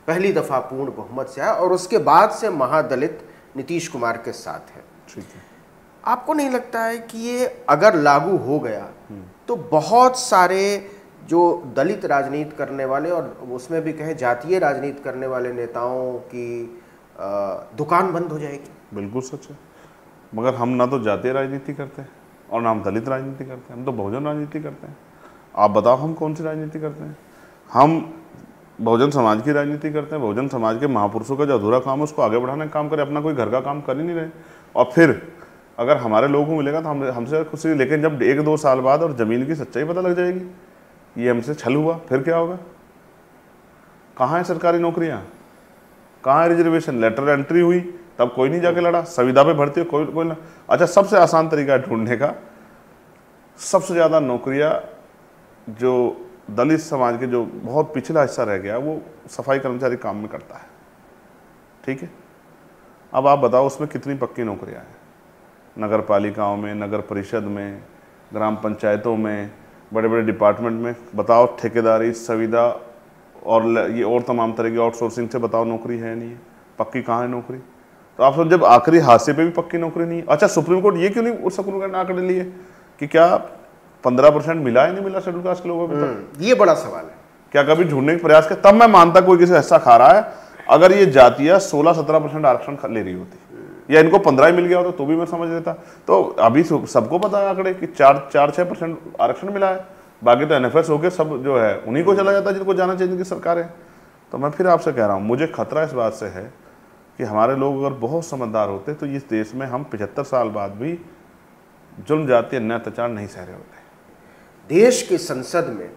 पहली दफा पूर्ण बहुमत से आया, और उसके बाद से महादलित नीतीश कुमार के साथ है।
ठीक है।
आपको नहीं लगता है कि ये अगर लागू हो गया तो बहुत सारे जो दलित राजनीति करने वाले और उसमें भी कहें जातीय राजनीति करने वाले नेताओं की दुकान बंद हो जाएगी? बिल्कुल
सच है। मगर हम ना तो जातीय राजनीति करते हैं और ना हम दलित राजनीति करते हैं, हम तो बहुजन राजनीति करते हैं। आप बताओ हम कौन सी राजनीति करते हैं? हम बहुजन समाज की राजनीति करते हैं। बहुजन समाज के महापुरुषों का जो अधूरा काम है उसको आगे बढ़ाने का काम करें, अपना कोई घर का काम कर ही नहीं रहे। और फिर अगर हमारे लोगों को मिलेगा तो हमसे खुशी, लेकिन जब 1-2 साल बाद और ज़मीन की सच्चाई पता लग जाएगी, ये हमसे छल हुआ, फिर क्या होगा? कहाँ है सरकारी नौकरियाँ, कहाँ है रिजर्वेशन? लेटर एंट्री हुई तब कोई नहीं जाके लड़ा, संविदा पे भर्ती हो कोई ना। अच्छा, सबसे आसान तरीका है ढूंढने का, सबसे ज़्यादा नौकरियाँ जो दलित समाज के जो बहुत पिछला हिस्सा रह गया वो सफाई कर्मचारी काम में करता है। ठीक है, अब आप बताओ उसमें कितनी पक्की नौकरियां हैं? नगर पालिकाओं में, नगर परिषद में, ग्राम पंचायतों में, बड़े बड़े डिपार्टमेंट में बताओ, ठेकेदारी, संविदा और ये और तमाम तरह की आउटसोर्सिंग से बताओ नौकरी है नहीं है, पक्की कहाँ है नौकरी? तो आप सब जब आखिरी हादसे पे भी पक्की नौकरी नहीं है। अच्छा, सुप्रीम कोर्ट ये क्यों नहीं उस आंकड़े लिए कि क्या 15% मिला है नहीं मिला शेड्यूल कास्ट के लोगों को?
ये बड़ा सवाल है।
क्या कभी ढूंढने का प्रयास किया? तब मैं मानता कोई किसी हिस्सा खा रहा है। अगर ये जातियां 16-17% आरक्षण ले रही होती या इनको 15 ही मिल गया होता तो भी मैं समझ लेता। तो अभी सबको पता है आंकड़े कि 4-6% आरक्षण मिला है, बाकी तो NFS होकर सब जो है उन्हीं को चला जाता है जिनको जाना चाहिए, जिनकी सरकार है। तो मैं फिर आपसे कह रहा हूँ, मुझे खतरा इस बात से है कि हमारे लोग अगर बहुत समझदार होते तो इस देश में हम 75 साल बाद भी जुल्म, जातीय अन्याय, अत्याचार नहीं सह रहे होते।
देश की संसद में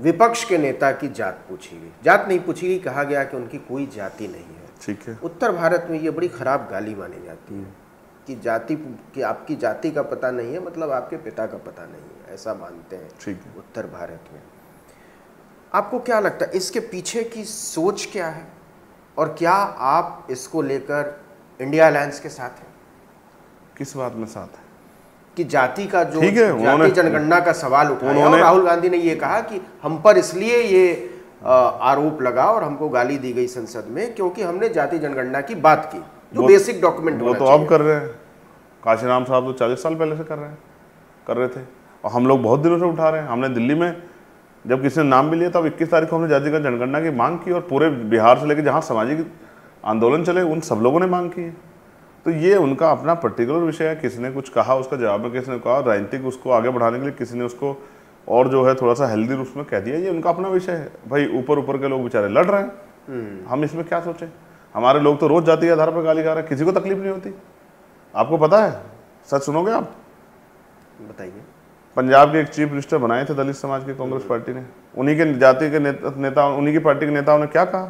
विपक्ष के नेता की जात पूछी गई, जात नहीं पूछी गई, कहा गया कि उनकी कोई जाति नहीं है।
ठीक है।
उत्तर भारत में ये बड़ी खराब गाली मानी जाती है कि जाति, कि आपकी जाति का पता नहीं है मतलब आपके पिता का पता नहीं है, ऐसा मानते हैं।
ठीक है।
उत्तर भारत में आपको क्या लगता है इसके पीछे की सोच क्या है, और क्या आप इसको लेकर इंडिया अलायंस के साथ हैं?
किस बात में साथ है?
कि जाति का जो
जाति
जनगणना का सवाल उठाया और राहुल गांधी ने ये कहा कि हम पर इसलिए ये आरोप लगा और हमको गाली दी गई संसद में क्योंकि हमने जाति जनगणना की बात की, जो बेसिक डॉक्यूमेंट
वो तो अब कर रहे हैं। काशीराम साहब तो 40 साल पहले से कर रहे थे, और हम लोग बहुत दिनों से उठा रहे हैं। हमने दिल्ली में जब किसी ने नाम भी लिया तब 21 तारीख को हमने जाति जनगणना की मांग की, और पूरे बिहार से लेकर जहाँ सामाजिक आंदोलन चले उन सब लोगों ने मांग की है। तो ये उनका अपना पर्टिकुलर विषय है। किसी ने कुछ कहा, उसका जवाब में किसी ने कहा, राजनीतिक उसको आगे बढ़ाने के लिए किसी ने उसको और जो है थोड़ा सा हेल्दी रूप में कह दिया, ये उनका अपना विषय है। भाई ऊपर के लोग बेचारे लड़ रहे हैं, हम इसमें क्या सोचें? हमारे लोग तो रोज जाति के आधार पर गाली गा रहे हैं, किसी को तकलीफ नहीं होती। आपको पता है, सच सुनोगे आप?
बताइए।
पंजाब के एक चीफ मिनिस्टर बनाए थे दलित समाज की कांग्रेस पार्टी ने, उन्हीं के जाति के नेता उन्हीं की पार्टी के नेताओं ने क्या कहा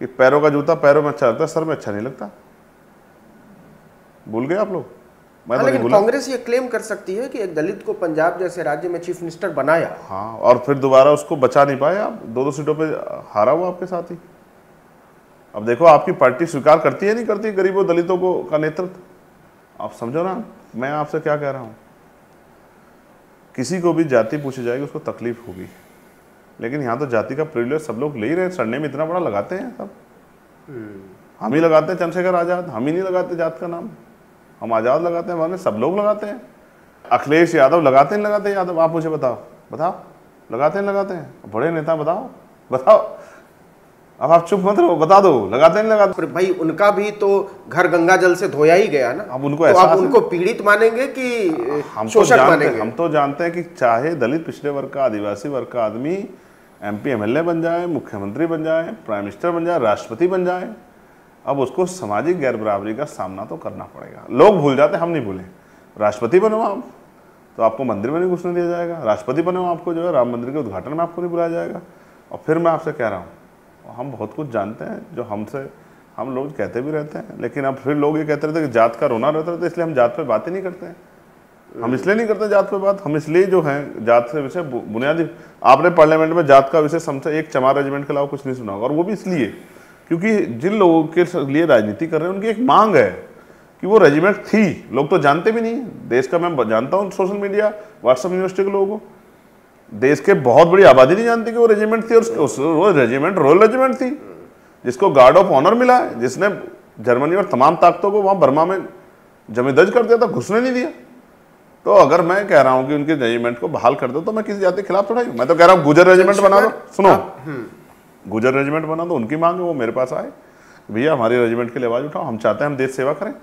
कि पैरों का जूता पैरों में अच्छा लगता है, सर में अच्छा नहीं लगता। भूल गए आप लोग? मैं तो
लेकिन कांग्रेस ये क्लेम कर सकती है कि एक दलित को पंजाब जैसे राज्य में चीफ मिनिस्टर बनाया।
हाँ, और फिर दोबारा उसको बचा नहीं पाए आप, 2 सीटों पे हारा हुआ आपके साथ ही। अब देखो आपकी पार्टी स्वीकार करती है नहीं करती गरीबों दलितों को का नेतृत्व। आप समझो ना मैं आपसे क्या कह रहा हूँ। किसी को भी जाति पूछी जाएगी उसको तकलीफ होगी, लेकिन यहाँ तो जाति का प्रिविलेज सब लोग ले ही रहे हैं। सरने में इतना बड़ा लगाते हैं सब, हम ही लगाते हैं चंद्रशेखर आजाद, हम ही नहीं लगाते जात का नाम, हम आजाद लगाते हैं, माने सब लोग लगाते हैं। अखिलेश यादव लगाते नहीं लगाते यादव? आप मुझे बताओ लगाते हैं? बड़े नेता बताओ। अब आप चुप मत रहो, बता दो लगाते नहीं लगाते?
भाई उनका भी तो घर गंगा जल से धोया ही गया ना।
अब उनको
तो आप उनको पीड़ित मानेंगे कि शोषक मानेंगे?
हम तो जानते हैं कि चाहे दलित पिछड़े वर्ग का, आदिवासी वर्ग का आदमी MP MLA बन जाए, मुख्यमंत्री बन जाए, प्राइम मिनिस्टर बन जाए, राष्ट्रपति बन जाए, अब उसको सामाजिक गैर बराबरी का सामना तो करना पड़ेगा। लोग भूल जाते, हम नहीं भूले। राष्ट्रपति बनो आप तो आपको मंदिर में नहीं घुसने दिया जाएगा, राष्ट्रपति बनो आपको जो है राम मंदिर के उद्घाटन में आपको नहीं बुलाया जाएगा। और फिर मैं आपसे कह रहा हूँ, हम बहुत कुछ जानते हैं जो हम लोग कहते भी रहते हैं, लेकिन अब फिर लोग ये कहते रहते हैं कि जात का रोना रहता है, तो इसलिए हम जात पे बात ही नहीं करते हैं। हम इसलिए नहीं करते जात पे बात, हम इसलिए जो है जात से विषय बुनियादी, आपने पार्लियामेंट में जात का विषय समझे एक चमार रेजिमेंट के अलावा कुछ नहीं सुना होगा। और वो भी इसलिए क्योंकि जिन लोगों के लिए राजनीति कर रहे हैं उनकी एक मांग है कि वो रेजिमेंट थी। लोग तो जानते भी नहीं, देश का मैं जानता हूँ सोशल मीडिया व्हाट्सएप यूनिवर्सिटी के लोगों को, देश के बहुत बड़ी आबादी नहीं जानती कि वो रेजिमेंट थी, और वो रेजिमेंट रॉयल रेजिमेंट थी जिसको गार्ड ऑफ ऑनर मिला है, जिसने जर्मनी और तमाम ताकतों को वहाँ बर्मा में जमींदज कर दिया था, घुसने नहीं दिया। तो अगर मैं कह रहा हूँ कि उनके रेजिमेंट को बहाल कर दो तो मैं किसी जाति के खिलाफ थोड़ा ही हूँ। मैं तो कह रहा हूँ गुजर रेजिमेंट बना दो। सुनो, गुजर रेजिमेंट बना दो, उनकी मांग है, वो मेरे पास आए, भैया हमारे रेजिमेंट के लिए आवाज उठाओ, हम चाहते हैं हम देश सेवा करें।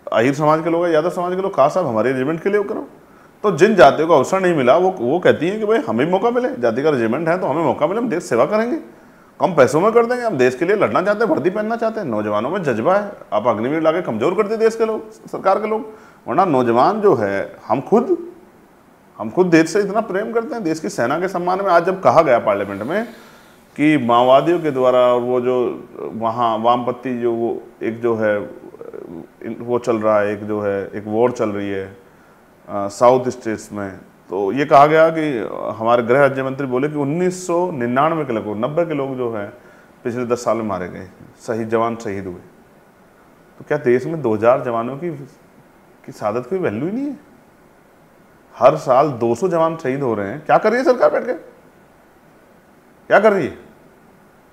अहिर समाज के लोग, यादव समाज के लोग, कहा साहब हमारे रेजिमेंट के लिए करो। तो जिन जातियों को अवसर नहीं मिला वो कहती हैं कि भाई हमें मौका मिले, जाति का रेजिमेंट है तो हमें मौका मिले, हम देश सेवा करेंगे, कम पैसों में कर देंगे, हम देश के लिए लड़ना चाहते हैं, वर्दी पहनना चाहते हैं। नौजवानों में जज्बा है, आप अग्निवीर लाके कमजोर करते देश के लोग, सरकार के लोग। वरना नौजवान जो है, हम खुद देश से इतना प्रेम करते हैं, देश की सेना के सम्मान में। आज जब कहा गया पार्लियामेंट में कि माओवादियों के द्वारा और वो जो वहाँ वामपंथी जो वो एक जो है वो चल रहा है, एक जो है एक वॉर चल रही है साउथ स्टेट्स में, तो ये कहा गया कि हमारे गृह राज्य मंत्री बोले कि 1999 के लोग, 90 के लोग जो है पिछले 10 साल में मारे गए, जवान शहीद हुए। तो क्या देश में 2000 जवानों की शहादत की वैल्यू ही नहीं है? हर साल 200 जवान शहीद हो रहे हैं। क्या कर रही है सरकार बैठ के? क्या कर रही है?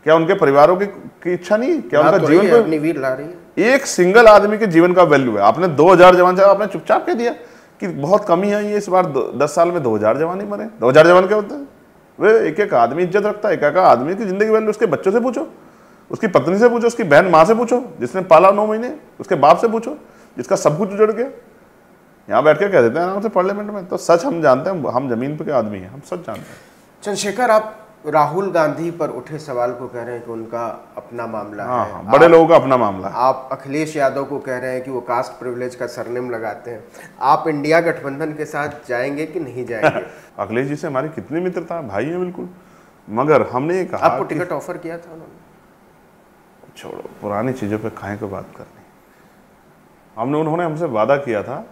क्या उनके परिवारों की इच्छा नहीं है? क्या उनका जीवन को
अग्निवीर ला रही है? एक
सिंगल आदमी के जीवन का वैल्यू है। आपने 2000 जवान चाहे आपने चुपचाप कह दिया कि बहुत कमी है, ये इस बार 10 साल में 2000 जवान ही मरे। 2000 जवान क्या होता है? वे एक एक आदमी इज्जत रखता है, एक एक आदमी की जिंदगी वैल्यू। उसके बच्चों से पूछो, उसकी पत्नी से पूछो, उसकी बहन माँ से पूछो जिसने पाला 9 महीने, उसके बाप से पूछो जिसका सब कुछ उजड़ गया। यहाँ बैठ के कह देते हैं आराम से पार्लियामेंट में। तो सच हम जानते हैं, हम जमीन पे के आदमी हैं, हम सच जानते हैं।
चंद्रशेखर, आप राहुल गांधी पर उठे सवाल को कह रहे हैं कि उनका अपना मामला है।
हाँ, बड़े लोगों का अपना मामला है।
आप अखिलेश यादव को कह रहे हैं कि वो कास्ट प्रिविलेज का सरनेम लगाते हैं। आप इंडिया गठबंधन के साथ जाएंगे कि नहीं जाएंगे?
अखिलेश जी से हमारी कितनी मित्रता है, भाई है बिल्कुल, मगर हमने ये कहा
आपको टिकट ऑफर किया था उन्होंने?
छोड़ो, पुरानी चीज़ों पे काहे को बात करनी। उन्होंने हमसे वादा किया था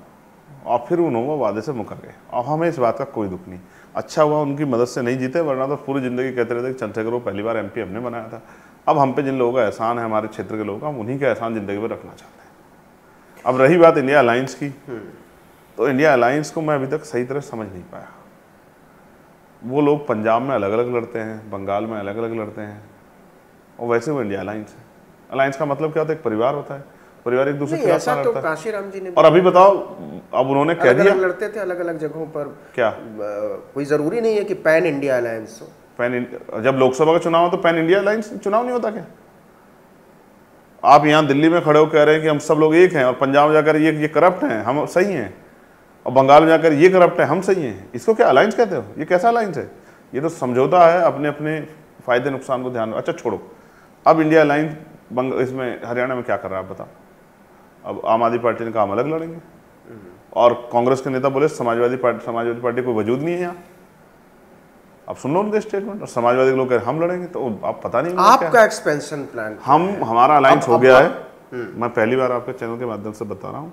और फिर उन्होंने वादे से मुकर गए, और हमें इस बात का कोई दुख नहीं। अच्छा हुआ उनकी मदद से नहीं जीते, वरना तो पूरी ज़िंदगी कहते रहते कि चंद्रशेखर को पहली बार MP हमने बनाया था। अब हम पे जिन लोगों का एहसान है, हमारे क्षेत्र के लोगों का, हम उन्हीं का एहसान ज़िंदगी में रखना चाहते हैं। अब रही बात इंडिया अलायंस की, तो इंडिया अलायंस को मैं अभी तक सही तरह समझ नहीं पाया। वो लोग पंजाब में अलग अलग लड़ते हैं, बंगाल में अलग अलग लड़ते हैं, और वैसे वो इंडिया अलायंस है। अलायंस का मतलब क्या होता है? एक परिवार होता है, परिवार एक दूसरे के खिलाफ
लड़ता है। काशीराम जी ने,
और अभी बताओ, अब उन्होंने कह दिया
लड़ते थे अलग अलग जगहों पर।
क्या
कोई जरूरी नहीं है कि पैन इंडिया अलायंस हो।
जब लोकसभा का चुनाव हो तो पैन इंडिया अलायंस चुनाव नहीं होता क्या? आप यहाँ दिल्ली में खड़े हो कह रहे हैं कि हम सब लोग एक हैं, और पंजाब में जाकर ये करप्ट हैं, हम सही हैं, और बंगाल में जाकर ये करप्ट है, हम सही हैं। इसको क्या अलायंस कहते हो? ये कैसा अलायंस है? ये तो समझौता है, अपने अपने फायदे नुकसान को ध्यान में। अच्छा छोड़ो, अब इंडिया अलायंस इसमें हरियाणा में क्या कर रहा है आप बताओ? अब आम आदमी पार्टी ने कहा हम अलग लड़ेंगे, और कांग्रेस के नेता बोले समाजवादी पार्टी कोई वजूद नहीं है यहाँ। अब सुन लो उनके स्टेटमेंट, और समाजवादी के लोग कह रहे हम लड़ेंगे, तो आप पता नहीं
आपका एक्सपेंशन प्लान।
हमारा अलायंस हो गया है। मैं पहली बार आपके चैनल के माध्यम से बता रहा हूँ,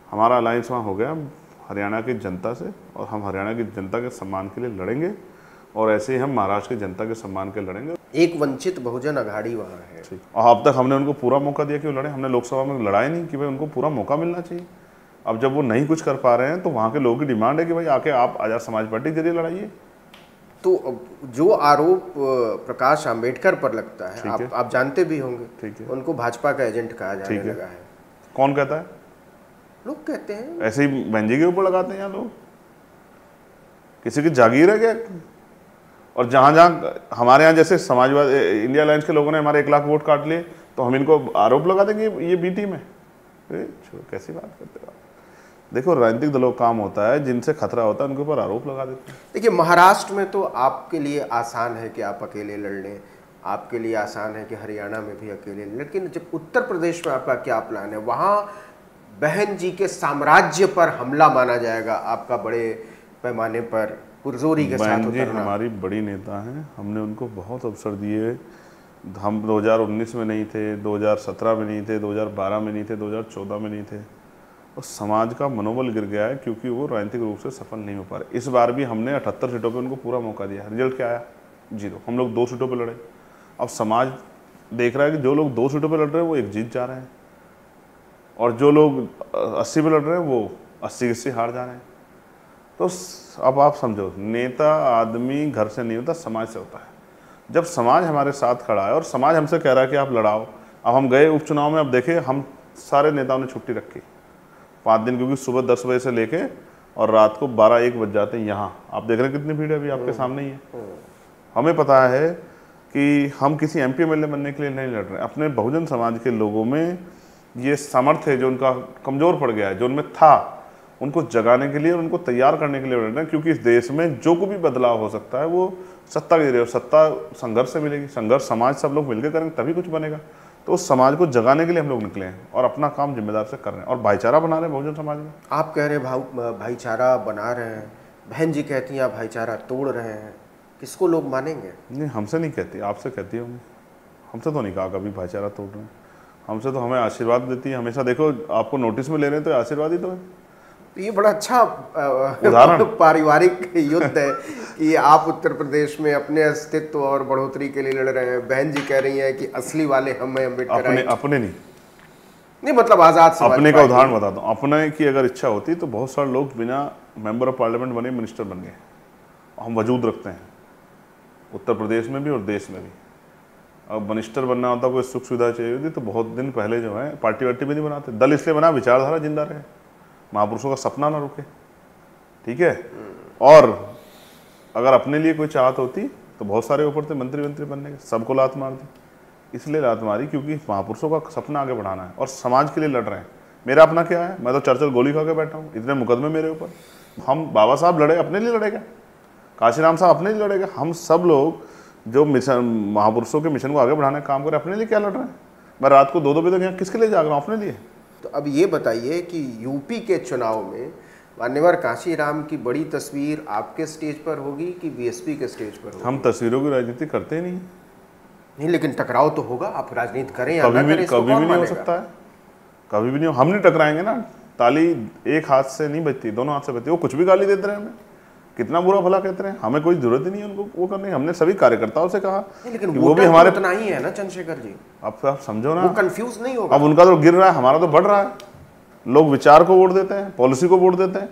हमारा अलायंस वहाँ हो गया हरियाणा की जनता से, और हम हरियाणा की जनता के सम्मान के लिए लड़ेंगे, और ऐसे ही हम महाराष्ट्र की जनता के सम्मान के लड़ेंगे।
एक वंचित बहुजन अघाड़ी वहाँ है,
और अब तक हमने उनको पूरा मौका दिया कि वो लड़े। हमने लोकसभा में लड़ाई नहीं कि भाई उनको पूरा मौका मिलना चाहिए। अब जब वो नहीं कुछ कर पा रहे हैं, तो वहाँ के लोगों की डिमांड है कि भाई आके आप आज़ाद समाज पार्टी के जरिए लड़ाइए।
तो जो आरोप प्रकाश आंबेडकर पर लगता है, आप जानते भी होंगे, ठीक है, उनको भाजपा का एजेंट कहा जाने लगा है।
कौन कहता है?
लोग कहते हैं,
ऐसे ही बहनजी के ऊपर लगाते हैं यहाँ लोग। किसी की जागीर है क्या? और जहाँ जहाँ हमारे यहाँ जैसे समाजवादी इंडिया अलायंस के लोगों ने हमारे 1 लाख वोट काट लिए, तो हम इनको आरोप लगा देंगे ये बी टीम है? कैसी बात करते हो? देखो, राजनीतिक दलों का काम होता है, जिनसे खतरा होता है उनके ऊपर आरोप लगा देते हैं।
देखिए, महाराष्ट्र में तो आपके लिए आसान है कि आप अकेले लड़ लें, आपके लिए आसान है कि हरियाणा में भी अकेले, लेकिन जब उत्तर प्रदेश में आपका क्या प्लान है? वहाँ बहन जी के साम्राज्य पर हमला माना जाएगा आपका, बड़े पैमाने पर पुरजोरी के साथ उतरना।
हमारी बड़ी नेता हैं, हमने उनको बहुत अवसर दिए। हम 2019 में नहीं थे, 2017 में नहीं थे, 2012 में नहीं थे, 2014 में नहीं थे, और समाज का मनोबल गिर गया है क्योंकि वो राजनीतिक रूप से सफल नहीं हो पा रहे। इस बार भी हमने 78 सीटों पे उनको पूरा मौका दिया, रिजल्ट क्या आया? 0। हम लोग 2 सीटों पे लड़े। अब समाज देख रहा है कि जो लोग 2 सीटों पे लड़ रहे हैं वो 1 जीत जा रहे हैं, और जो लोग 80 पे लड़ रहे हैं वो 80 हार जा रहे हैं। तो अब आप समझो, नेता आदमी घर से नहीं होता, समाज से होता है। जब समाज हमारे साथ खड़ा है और समाज हमसे कह रहा है कि आप लड़ाओ। अब हम गए उपचुनाव में, अब देखे हम सारे नेताओं ने छुट्टी रखी 5 दिन, क्योंकि सुबह 10 बजे से लेके और रात को 12-1 बज जाते हैं। यहाँ आप देख रहे हैं कितनी भीड़ है, अभी आपके सामने ही है। हमें पता है कि हम किसी MP MLA बनने के लिए नहीं लड़ रहे हैं। अपने बहुजन समाज के लोगों में ये सामर्थ्य है जो उनका कमज़ोर पड़ गया है, जो उनमें था, उनको जगाने के लिए, उनको तैयार करने के लिए लड़ रहे हैं। क्योंकि इस देश में जो कोई भी बदलाव हो सकता है वो सत्ता के जरिए, और सत्ता संघर्ष से मिलेगी। संघर्ष समाज सब लोग मिलकर करेंगे तभी कुछ बनेगा। तो उस समाज को जगाने के लिए हम लोग निकले हैं, और अपना काम जिम्मेदार से कर रहे हैं, और भाईचारा बना रहे हैं बहुजन समाज में।
आप कह रहे हैं भाईचारा बना रहे हैं, बहन जी कहती हैं आप भाईचारा तोड़ रहे हैं, किसको लोग मानेंगे?
नहीं, हमसे नहीं कहती, आपसे कहती होंगी। हमसे तो नहीं कहा कभी भाईचारा तोड़ रहे हैं। हमसे तो हमें आशीर्वाद देती है हमेशा। देखो, आपको नोटिस में ले रहे हैं तो आशीर्वाद ही तो है।
तो ये बड़ा अच्छा पारिवारिक युद्ध है कि आप उत्तर प्रदेश में अपने अस्तित्व और बढ़ोतरी के लिए लड़ रहे हैं। बहन जी कह रही हैं कि असली वाले हम हैं, अम्बेडकर।
अपने
नहीं, मतलब आज़ाद समाज।
अपने का उदाहरण बताता हूँ। अपने की अगर इच्छा होती तो बहुत सारे लोग बिना मेंबर ऑफ पार्लियामेंट बने मिनिस्टर बन गए। हम वजूद रखते हैं उत्तर प्रदेश में भी और देश में भी। अब मिनिस्टर बनना होता, कोई सुख सुविधा चाहिए होती तो बहुत दिन पहले जो है पार्टी वार्टी भी नहीं बनाते। दल इसलिए बना, विचारधारा जिंदा रहे, महापुरुषों का सपना ना रुके, ठीक है। और अगर अपने लिए कोई चाहत होती तो बहुत सारे ऊपर थे मंत्री बनने के, सबको लात मार दी। इसलिए लात मारी क्योंकि महापुरुषों का सपना आगे बढ़ाना है और समाज के लिए लड़ रहे हैं। मेरा अपना क्या है? मैं तो चर्चल गोली खा के बैठा हूँ, इतने मुकदमे मेरे ऊपर। हम बाबा साहब लड़े, अपने लिए लड़े क्या? काशीराम साहब अपने लिए लड़ेगा, हम सब लोग जो मिशन महापुरुषों के मिशन को आगे बढ़ाने का काम करें, अपने लिए क्या लड़ रहे हैं? मैं रात को 2-2 बजे तक यहाँ किसके लिए जाग रहा हूँ? अपने लिए।
तो अब ये बताइए कि यूपी के चुनाव में मान्यवर काशीराम की बड़ी तस्वीर आपके स्टेज पर होगी कि बीएसपी के स्टेज पर होगी?
हम तस्वीरों की राजनीति करते ही नहीं,
लेकिन टकराव तो होगा, आप राजनीति करें या
कभी
ना करें,
भी नहीं हो सकता है, कभी भी नहीं। हम नहीं टकराएंगे ना, ताली एक हाथ से नहीं बजती, दोनों हाथ से बजती। वो कुछ भी गाली देते रहे हमें, कितना बुरा भला कहते रहे, हमें कोई जरूरत ही नहीं है उनको वो करने। हमने सभी कार्यकर्ताओं से कहा
लेकिन
वो भी हमारे
उतना ही है ना चंद्रशेखर जी,
आप समझो ना,
वो कंफ्यूज नहीं होगा।
अब उनका तो गिर रहा है, हमारा तो बढ़ रहा है। लोग विचार को वोट देते हैं, पॉलिसी को वोट देते हैं।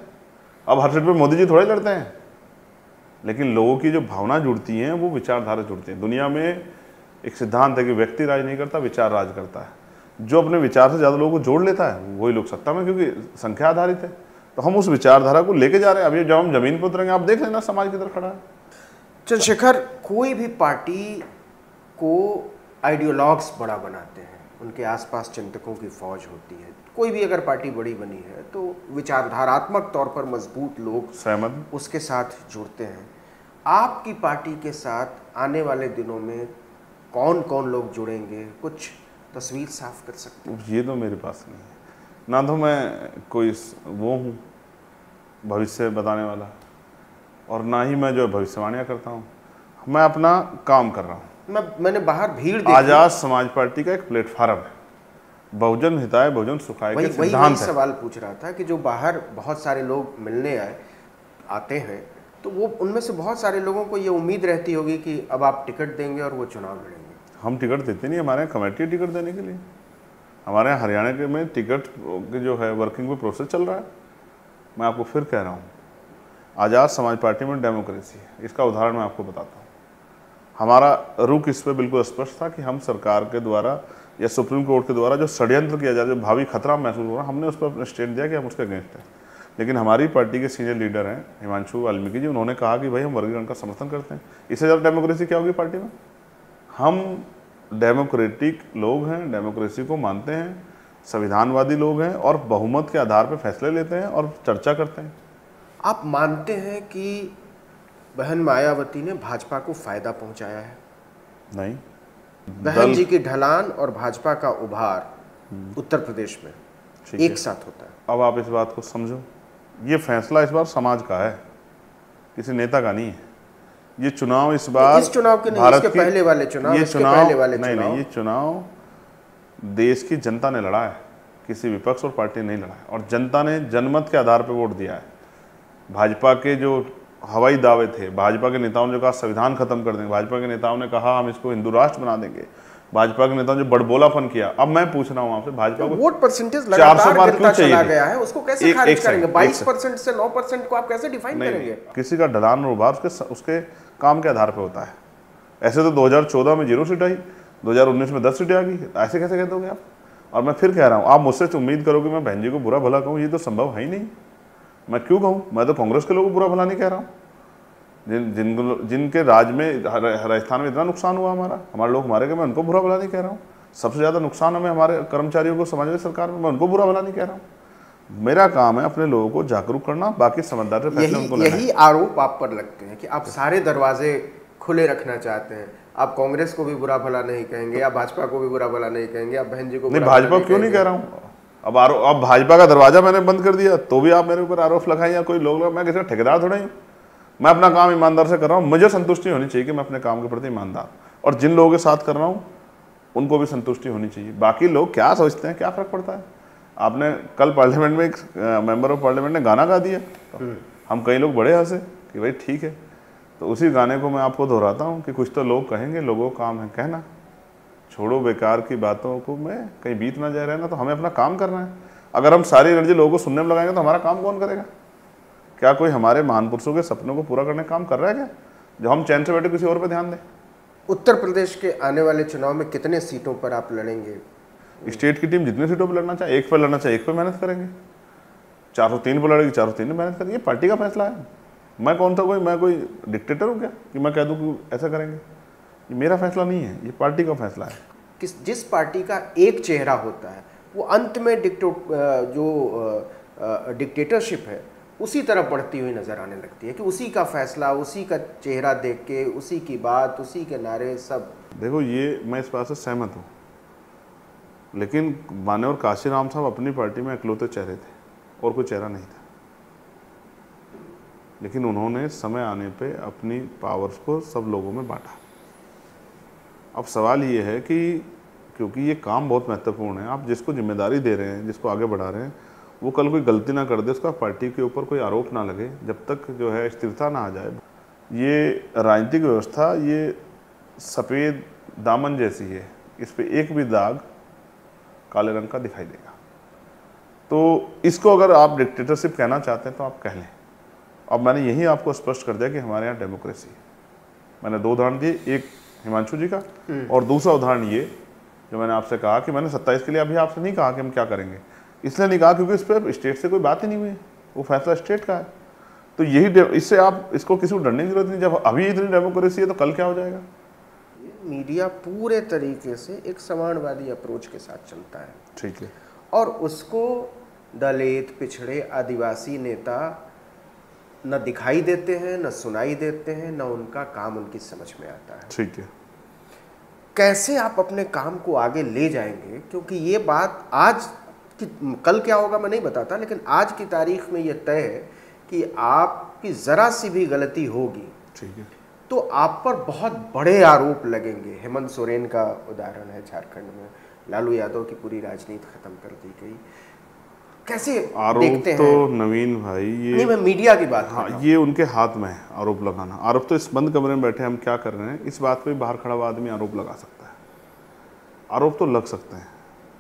अब हर सीट पे मोदी जी थोड़े लड़ते हैं, लेकिन लोगों की जो भावना जुड़ती है वो विचारधारा जुड़ती है। दुनिया में एक सिद्धांत है कि व्यक्ति राज नहीं करता, विचार राज करता है। जो अपने विचार से ज़्यादा लोगों को जोड़ लेता है वही लोग सत्ता में, क्योंकि संख्या आधारित है। तो हम उस विचारधारा को लेके जा रहे हैं। अभी जब हम जमीन पर उतरेंगे आप देख लेना समाज किधर खड़ा है।
चंद्रशेखर, कोई भी पार्टी को आइडियोलॉग्स बड़ा बनाते हैं, उनके आसपास चिंतकों की फौज होती है। कोई भी अगर पार्टी बड़ी बनी है तो विचारधारात्मक तौर पर मजबूत लोग
सहमत
उसके साथ जुड़ते हैं। आपकी पार्टी के साथ आने वाले दिनों में कौन कौन लोग जुड़ेंगे, कुछ तस्वीर साफ कर सकते हैं?
ये तो मेरे पास नहीं है ना, तो मैं कोई वो हूँ भविष्य बताने वाला, और ना ही मैं जो भविष्यवाणियाँ करता हूँ। मैं अपना काम कर रहा हूँ।
मैंने बाहर भीड़ देखी।
आजाद समाज पार्टी का एक प्लेटफार्म है, बहुजन हिताय बहुजन सुखाय के सिद्धांत है।
सवाल पूछ रहा था कि जो बाहर बहुत सारे लोग मिलने आते हैं, तो वो उनमें से बहुत सारे लोगों को ये उम्मीद रहती होगी कि अब आप टिकट देंगे और वो चुनाव लड़ेंगे।
हम टिकट देते नहीं, हमारे यहाँ कमेटी है टिकट देने के लिए। हमारे यहाँ हरियाणा के में टिकट की जो है वर्किंग में प्रोसेस चल रहा है। मैं आपको फिर कह रहा हूँ, आज़ाद समाज पार्टी में डेमोक्रेसी है। इसका उदाहरण मैं आपको बताता हूँ। हमारा रुख इस पर बिल्कुल स्पष्ट था कि हम सरकार के द्वारा या सुप्रीम कोर्ट के द्वारा जो षड्यंत्र किया जाए, जो भावी खतरा महसूस हो रहा, हमने उस पर अपना स्टैंड दिया कि हम उसके अगेंस्ट हैं। लेकिन हमारी पार्टी के सीनियर लीडर हैं हिमांशु वाल्मीकि जी, उन्होंने कहा कि भाई हम वर्गीकरण का समर्थन करते हैं। इससे ज़्यादा डेमोक्रेसी क्या होगी पार्टी में? हम डेमोक्रेटिक लोग हैं, डेमोक्रेसी को मानते हैं, संविधानवादी लोग हैं और बहुमत के आधार पर फैसले लेते हैं और चर्चा करते हैं।
आप मानते हैं कि बहन मायावती ने भाजपा को फायदा पहुंचाया है?
नहीं,
बहन जी की ढलान और भाजपा का उभार उत्तर प्रदेश में एक साथ होता है।
अब आप इस बात को समझो, ये फैसला इस बार समाज का है, किसी नेता का नहीं है। ये चुनाव इस बार
इस चुनाव के नहीं, इसके पहले वाले चुनाव,
ये
इसके पहले वाले
नहीं,
चुनाव,
ये चुनाव देश की जनता ने लड़ा है, किसी विपक्ष और पार्टी नहीं लड़ा है। और जनता ने जनमत के आधार पर वोट दिया है। भाजपा के जो हवाई दावे थे, भाजपा के नेताओं ने जो कहा संविधान खत्म कर देंगे, भाजपा के नेताओं ने कहा हम इसको हिंदू राष्ट्र बना देंगे, भाजपा के नेताओं ने जो बड़बोलापन किया। अब मैं पूछ रहा हूँ आपसे, भाजपा को
वोट परसेंटेज लगातार गिरता चला गया है, उसको कैसे खारिज करेंगे? 22% से 9% को आप कैसे डिफाइन करेंगे?
किसी का ढलान और उभार उसके काम के आधार पर होता है। ऐसे तो 2014 में 0 सीट आई, 2019 में 10 सीटें आ गई, ऐसे कैसे कह दोगे आप? और मैं फिर कह रहा हूँ, आप मुझसे उम्मीद करोगे मैं बहन जी को बुरा भला कहूँ, ये तो संभव है ही नहीं। मैं क्यों कहूँ? मैं तो कांग्रेस के लोगों को बुरा भला नहीं कह रहा हूँ। जिनके राज में राजस्थान में इतना नुकसान हुआ हमारे लोग मारे गए, मैं उनको बुरा भला नहीं कह रहा हूँ। सबसे ज़्यादा नुकसान हमें हमारे कर्मचारियों को समाजवादी सरकार में, मैं उनको बुरा भला नहीं कह रहा हूँ। मेरा काम है अपने लोगों को जागरूक करना, बाकी समझदार से फैसले उनको लेना है।
यही आरोप आप पर लगते हैं कि आप सारे दरवाजे खुले रखना चाहते हैं। आप कांग्रेस को भी बुरा भला नहीं कहेंगे, आप भाजपा को भी बुरा भला नहीं कहेंगे, आप बहन जी को
नहीं, भाजपा क्यों नहीं कह रहा हूँ। अब भाजपा का दरवाजा मैंने बंद कर दिया तो भी आप मेरे ऊपर आरोप लगाए, या कोई लोग, मैं किसी का ठेकेदार थोड़ा ही हूँ। मैं अपना काम ईमानदार से कर रहा हूँ, मुझे संतुष्टि होनी चाहिए कि मैं अपने काम के प्रति ईमानदार, और जिन लोगों के साथ कर रहा हूँ उनको भी संतुष्टि होनी चाहिए। बाकी लोग क्या सोचते हैं, क्या फर्क पड़ता है? आपने कल पार्लियामेंट में एक मेंबर ऑफ पार्लियामेंट ने गाना गा दिया, तो हम कई लोग बड़े हंसे कि भाई ठीक है। तो उसी गाने को मैं आपको दोहराता हूँ कि कुछ तो लोग कहेंगे, लोगों का काम है कहना। छोड़ो बेकार की बातों को, में कहीं बीत ना जाए रहना, तो हमें अपना काम करना है। अगर हम सारी एनर्जी लोगों को सुनने में लगाएंगे तो हमारा काम कौन करेगा? क्या कोई हमारे महान पुरुषों के सपनों को पूरा करने का काम कर रहा है क्या, जो हम चैन से बैठे किसी और पे ध्यान दें?
उत्तर प्रदेश के आने वाले चुनाव में कितने सीटों पर आप लड़ेंगे?
स्टेट की टीम जितनी सीटों पर लड़ना चाहे, एक पर लड़ना चाहे एक पर मेहनत करेंगे, 403 पर लड़ेगी 403 में मेहनत करेंगे। ये पार्टी का फैसला है। मैं कोई डिक्टेटर हूँ क्या कि मैं कह दूँ कि ऐसा करेंगे? ये मेरा फैसला नहीं है, ये पार्टी का फैसला है।
जिस पार्टी का एक चेहरा होता है वो अंत में डिक्टेटरशिप है उसी तरफ बढ़ती हुई नज़र आने लगती है कि उसी का फैसला, उसी का चेहरा देख के, उसी की बात, उसी के नारे सब।
देखो, ये मैं इस बात से सहमत हूँ, लेकिन मान्यवर काशीराम साहब अपनी पार्टी में इकलौते चेहरे थे और कोई चेहरा नहीं था, लेकिन उन्होंने समय आने पे अपनी पावर्स को सब लोगों में बांटा। अब सवाल ये है कि क्योंकि ये काम बहुत महत्वपूर्ण है, आप जिसको जिम्मेदारी दे रहे हैं, जिसको आगे बढ़ा रहे हैं, वो कल कोई गलती ना कर दे, उसका पार्टी के ऊपर कोई आरोप ना लगे, जब तक जो है स्थिरता ना आ जाए। ये राजनीतिक व्यवस्था ये सफ़ेद दामन जैसी है, इस पे एक भी दाग काले रंग का दिखाई देगा। तो इसको अगर आप डिक्टेटरशिप कहना चाहते हैं तो आप कह लें। अब मैंने यही आपको स्पष्ट कर दिया कि हमारे यहाँ डेमोक्रेसी है। मैंने 2 उदाहरण दिए, एक हिमांशु जी का और दूसरा उदाहरण ये जो मैंने आपसे कहा कि मैंने 27 के लिए अभी आपसे नहीं कहा कि हम क्या करेंगे, इसलिए नहीं कहा क्योंकि इस पर स्टेट से कोई बात ही नहीं हुई, वो फैसला स्टेट का है। तो यही, इससे आप इसको किसी को डरने की जरूरत नहीं। जब अभी इतनी डेमोक्रेसी है तो कल क्या हो जाएगा।
मीडिया पूरे तरीके से एक समाजवादी अप्रोच के साथ चलता है,
ठीक है,
और उसको दलित, पिछड़े, आदिवासी नेता न दिखाई देते हैं, न सुनाई देते हैं, न उनका काम उनकी समझ में आता है।
ठीक है।
कैसे आप अपने काम को आगे ले जाएंगे, क्योंकि ये बात आज कि कल क्या होगा मैं नहीं बताता, लेकिन आज की तारीख में ये तय है कि आपकी ज़रा सी भी गलती होगी,
ठीक है,
तो आप पर बहुत बड़े आरोप लगेंगे। हेमंत सोरेन का उदाहरण है, झारखंड में लालू यादव की पूरी राजनीति खत्म कर दी गई। कैसे
आरोप
देखते
तो
हैं?
नवीन भाई, ये
नहीं, मैं मीडिया की बात कर रहा
हाँ,
हूं।
ये उनके हाथ में है आरोप लगाना। आरोप तो इस बंद कमरे में बैठे हम क्या कर रहे हैं, इस बात पे बाहर खड़ा हुआ आदमी आरोप लगा सकता है। आरोप तो लग सकते हैं,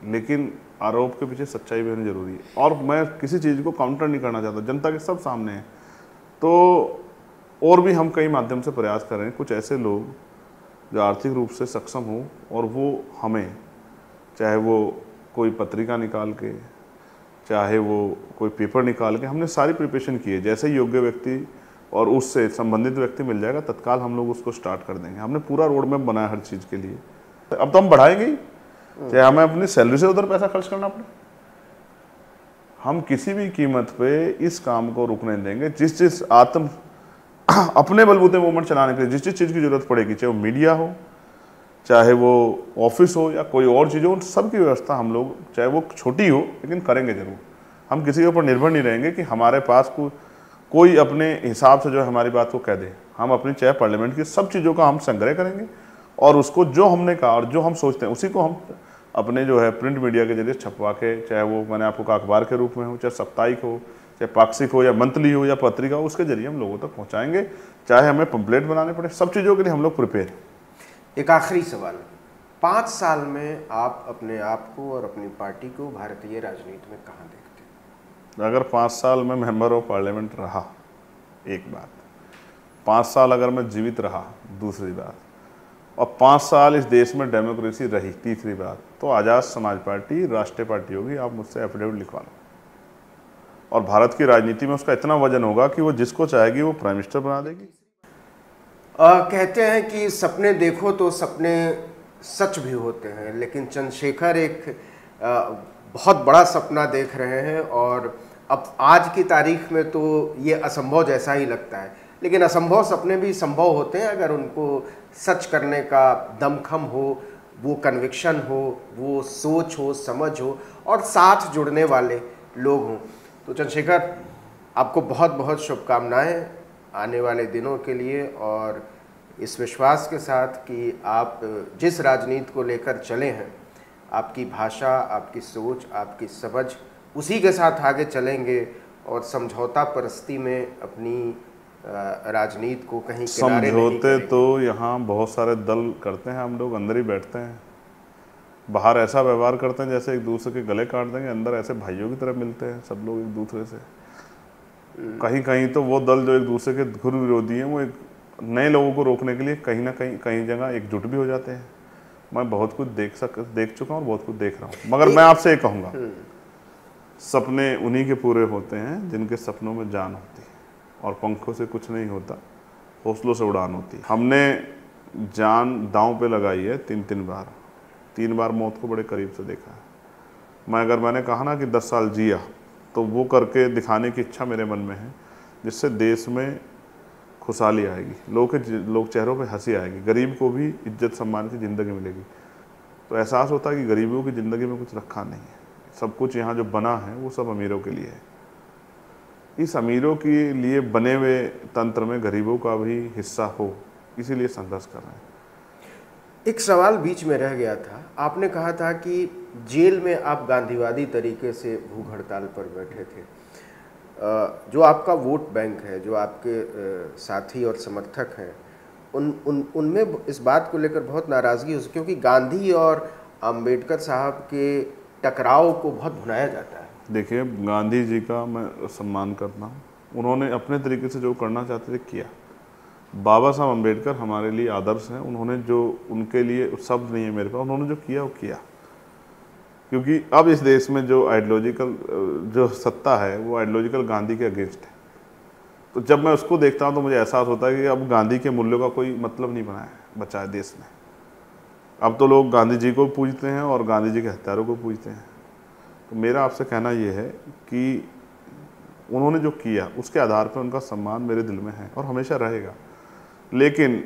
लेकिन आरोप के पीछे सच्चाई भी होनी जरूरी है। और मैं किसी चीज़ को काउंटर नहीं करना चाहता, जनता के सब सामने है। तो और भी हम कई माध्यम से प्रयास कर रहे हैं, कुछ ऐसे लोग जो आर्थिक रूप से सक्षम हो और वो हमें, चाहे वो कोई पत्रिका निकाल के, चाहे वो कोई पेपर निकाल के, हमने सारी प्रिपरेशन की है। जैसे योग्य व्यक्ति और उससे संबंधित व्यक्ति मिल जाएगा, तत्काल हम लोग उसको स्टार्ट कर देंगे। हमने पूरा रोड मैप बनाया हर चीज़ के लिए। अब तो हम बढ़ाएंगे ही, चाहे हमें अपनी सैलरी से उधर पैसा खर्च करना पड़े, हम किसी भी कीमत पे इस काम को रुकने देंगे। जिस जिस अपने बलबूते मूवमेंट चलाने के लिए जिस जिस चीज़ की जरूरत पड़ेगी, चाहे वो मीडिया हो, चाहे वो ऑफिस हो या कोई और चीज़ हो, उन सब की व्यवस्था हम लोग, चाहे वो छोटी हो लेकिन करेंगे जरूर। हम किसी के ऊपर निर्भर नहीं रहेंगे कि हमारे पास कोई अपने हिसाब से जो है हमारी बात को कह दे। हम अपनी, चाहे पार्लियामेंट की सब चीज़ों का हम संग्रह करेंगे और उसको जो हमने कहा और जो हम सोचते हैं उसी को हम अपने जो है प्रिंट मीडिया के जरिए छपवा के, चाहे वो मैंने आपको कहा अखबार के रूप में हो, चाहे साप्ताहिक हो, चाहे पाक्षिक हो या मंथली हो या पत्रिका हो, उसके जरिए हम लोगों तक पहुंचाएंगे। चाहे हमें पंपलेट बनाने पड़े, सब चीज़ों के लिए हम लोग प्रिपेयर हैं।
एक आखिरी सवाल, 5 साल में आप अपने आप को और अपनी पार्टी को भारतीय राजनीति में कहाँ देखते हैं?
अगर 5 साल में मेंबर ऑफ पार्लियामेंट रहा, एक बात, 5 साल अगर मैं जीवित रहा, दूसरी बात, और 5 साल इस देश में डेमोक्रेसी रही, तीसरी बात, तो आज़ाद समाज पार्टी राष्ट्रीय पार्टी होगी। आप मुझसे एफिडेविट लिखवा लो। और भारत की राजनीति में उसका इतना वजन होगा कि वो जिसको चाहेगी वो प्राइम मिनिस्टर बना देगी।
कहते हैं कि सपने देखो तो सपने सच भी होते हैं, लेकिन चंद्रशेखर एक बहुत बड़ा सपना देख रहे हैं, और अब आज की तारीख में तो ये असंभव जैसा ही लगता है। लेकिन असंभव सपने भी संभव होते हैं अगर उनको सच करने का दमखम हो, वो कन्विक्शन हो, वो सोच हो, समझ हो, और साथ जुड़ने वाले लोग हों। तो चंद्रशेखर, आपको बहुत बहुत शुभकामनाएं आने वाले दिनों के लिए, और इस विश्वास के साथ कि आप जिस राजनीति को लेकर चले हैं, आपकी भाषा, आपकी सोच, आपकी समझ, उसी के साथ आगे चलेंगे और समझौता परस्ती में अपनी राजनीति को कहीं किनारे नहीं
समझौते तो यहाँ बहुत सारे दल करते हैं, हम लोग अंदर ही बैठते हैं। बाहर ऐसा व्यवहार करते हैं जैसे एक दूसरे के गले काट देंगे, अंदर ऐसे भाइयों की तरह मिलते हैं सब लोग एक दूसरे से। कहीं कहीं तो वो दल जो एक दूसरे के घुर विरोधी हैं, वो एक नए लोगों को रोकने के लिए कहीं ना कहीं जगह एकजुट भी हो जाते हैं। मैं बहुत कुछ देख चुका हूँ और बहुत कुछ देख रहा हूँ। मगर मैं आपसे ये कहूँगा, सपने उन्हीं के पूरे होते हैं जिनके सपनों में जान होती है, और पंखों से कुछ नहीं होता, हौसलों से उड़ान होती है। हमने जान दांव पे लगाई है 3 बार, 3 बार मौत को बड़े करीब से देखा है। मैंने कहा ना कि 10 साल जिया, तो वो करके दिखाने की इच्छा मेरे मन में है, जिससे देश में खुशहाली आएगी, लोग चेहरों पे हंसी आएगी, गरीब को भी इज्जत सम्मान की ज़िंदगी मिलेगी। तो एहसास होता है कि गरीबों की ज़िंदगी में कुछ रखा नहीं है, सब कुछ यहाँ जो बना है वो सब अमीरों के लिए है। इस अमीरों के लिए बने हुए तंत्र में गरीबों का भी हिस्सा हो, इसीलिए संघर्ष कर रहे हैं।
एक सवाल बीच में रह गया था, आपने कहा था कि जेल में आप गांधीवादी तरीके से भूख हड़ताल पर बैठे थे। जो आपका वोट बैंक है, जो आपके साथी और समर्थक हैं, उनमें इस बात को लेकर बहुत नाराज़गी हो, क्योंकि गांधी और अंबेडकर साहब के टकराव को बहुत भुनाया जाता है।
देखिए, गांधी जी का मैं सम्मान करता हूँ, उन्होंने अपने तरीके से जो करना चाहते थे किया। बाबा साहब अंबेडकर हमारे लिए आदर्श हैं, उन्होंने जो, उनके लिए शब्द नहीं है मेरे पास, उन्होंने जो किया वो किया। क्योंकि अब इस देश में जो आइडियोलॉजिकल जो सत्ता है वो आइडियोलॉजिकल गांधी के अगेंस्ट है। तो जब मैं उसको देखता हूँ तो मुझे एहसास होता है कि अब गांधी के मूल्यों का कोई मतलब नहीं बचा है देश में। अब तो लोग गांधी जी को पूजते हैं और गांधी जी के हत्यारों को पूजते हैं। तो मेरा आपसे कहना ये है कि उन्होंने जो किया उसके आधार पर उनका सम्मान मेरे दिल में है और हमेशा रहेगा। लेकिन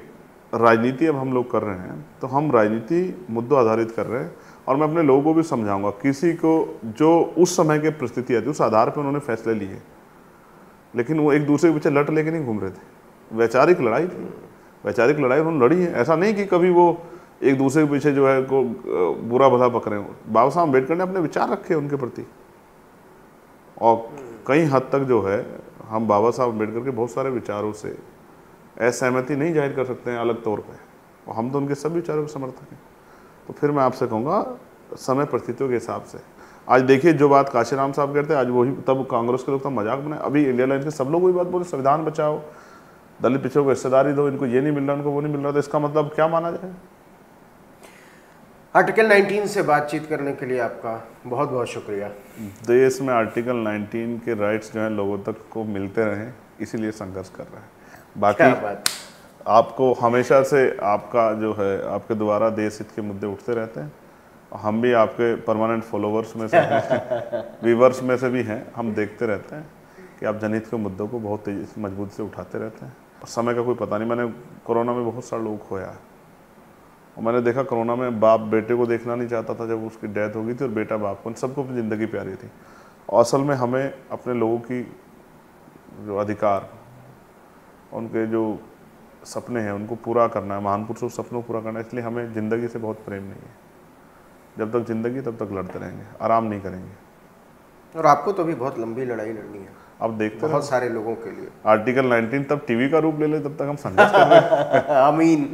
राजनीति अब हम लोग कर रहे हैं तो हम राजनीति मुद्दों आधारित कर रहे हैं, और मैं अपने लोगों को भी समझाऊंगा, किसी को जो उस समय के परिस्थिति थी उस आधार पर उन्होंने फैसले लिए, लेकिन वो एक दूसरे के पीछे लट लेके नहीं घूम रहे थे। वैचारिक लड़ाई थी, वैचारिक लड़ाई उन्होंने लड़ी है। ऐसा नहीं कि कभी वो एक दूसरे के पीछे जो है को बुरा भला पकड़े हो। बाबा साहब अम्बेडकर ने अपने विचार रखे उनके प्रति, और कई हद तक जो है हम बाबा साहब अम्बेडकर के बहुत सारे विचारों से असहमति नहीं जाहिर कर सकते हैं अलग तौर पे, और हम तो उनके सभी विचारों के समर्थक हैं। तो फिर मैं आपसे कहूँगा, समय परिस्थितियों के हिसाब से आज देखिए, जो बात काशीराम साहब कहते हैं आज वही, तब कांग्रेस के लोग तब मजाक बनाए, अभी इंडिया लाइन के सब लोग वही बात बोले, संविधान बचाओ, दलित पिछड़ों को हिस्सेदारी दो, इनको ये नहीं मिल रहा, उनको वो नहीं मिल रहा। तो इसका मतलब क्या माना जाए?
आर्टिकल 19 से बातचीत करने के लिए आपका बहुत बहुत शुक्रिया।
देश में आर्टिकल 19 के राइट्स जो हैं लोगों तक को मिलते रहें, इसीलिए संघर्ष कर रहे हैं। बाकी आपको हमेशा से आपका जो है, आपके द्वारा देश हित के मुद्दे उठते रहते हैं, हम भी आपके परमानेंट फॉलोवर्स में से हैं, व्यूवर्स में से भी हैं। हम देखते रहते हैं कि आप जनहित के मुद्दों को बहुत तेजी से मजबूत से उठाते रहते हैं। समय का कोई पता नहीं, मैंने कोरोना में बहुत सारे लोग खोया है, और मैंने देखा कोरोना में बाप बेटे को देखना नहीं चाहता था जब उसकी डेथ हो गई थी, और बेटा बाप को, सबको अपनी ज़िंदगी प्यारी थी। और असल में हमें अपने लोगों की जो अधिकार, उनके जो सपने हैं उनको पूरा करना है, महान पुरुषों के सपनों को पूरा करना है। इसलिए हमें ज़िंदगी से बहुत प्रेम नहीं है। जब तक ज़िंदगी तब तक लड़ते रहेंगे, आराम नहीं करेंगे।
और आपको तो भी बहुत लंबी लड़ाई लड़नी है,
अब देखते
बहुत सारे लोगों के लिए।
आर्टिकल 19 तब टीवी का रूप ले ले, तब तक हम संघर्ष कर रहे हैं।
आमीन।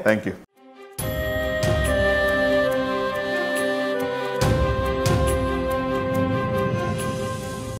Thank you.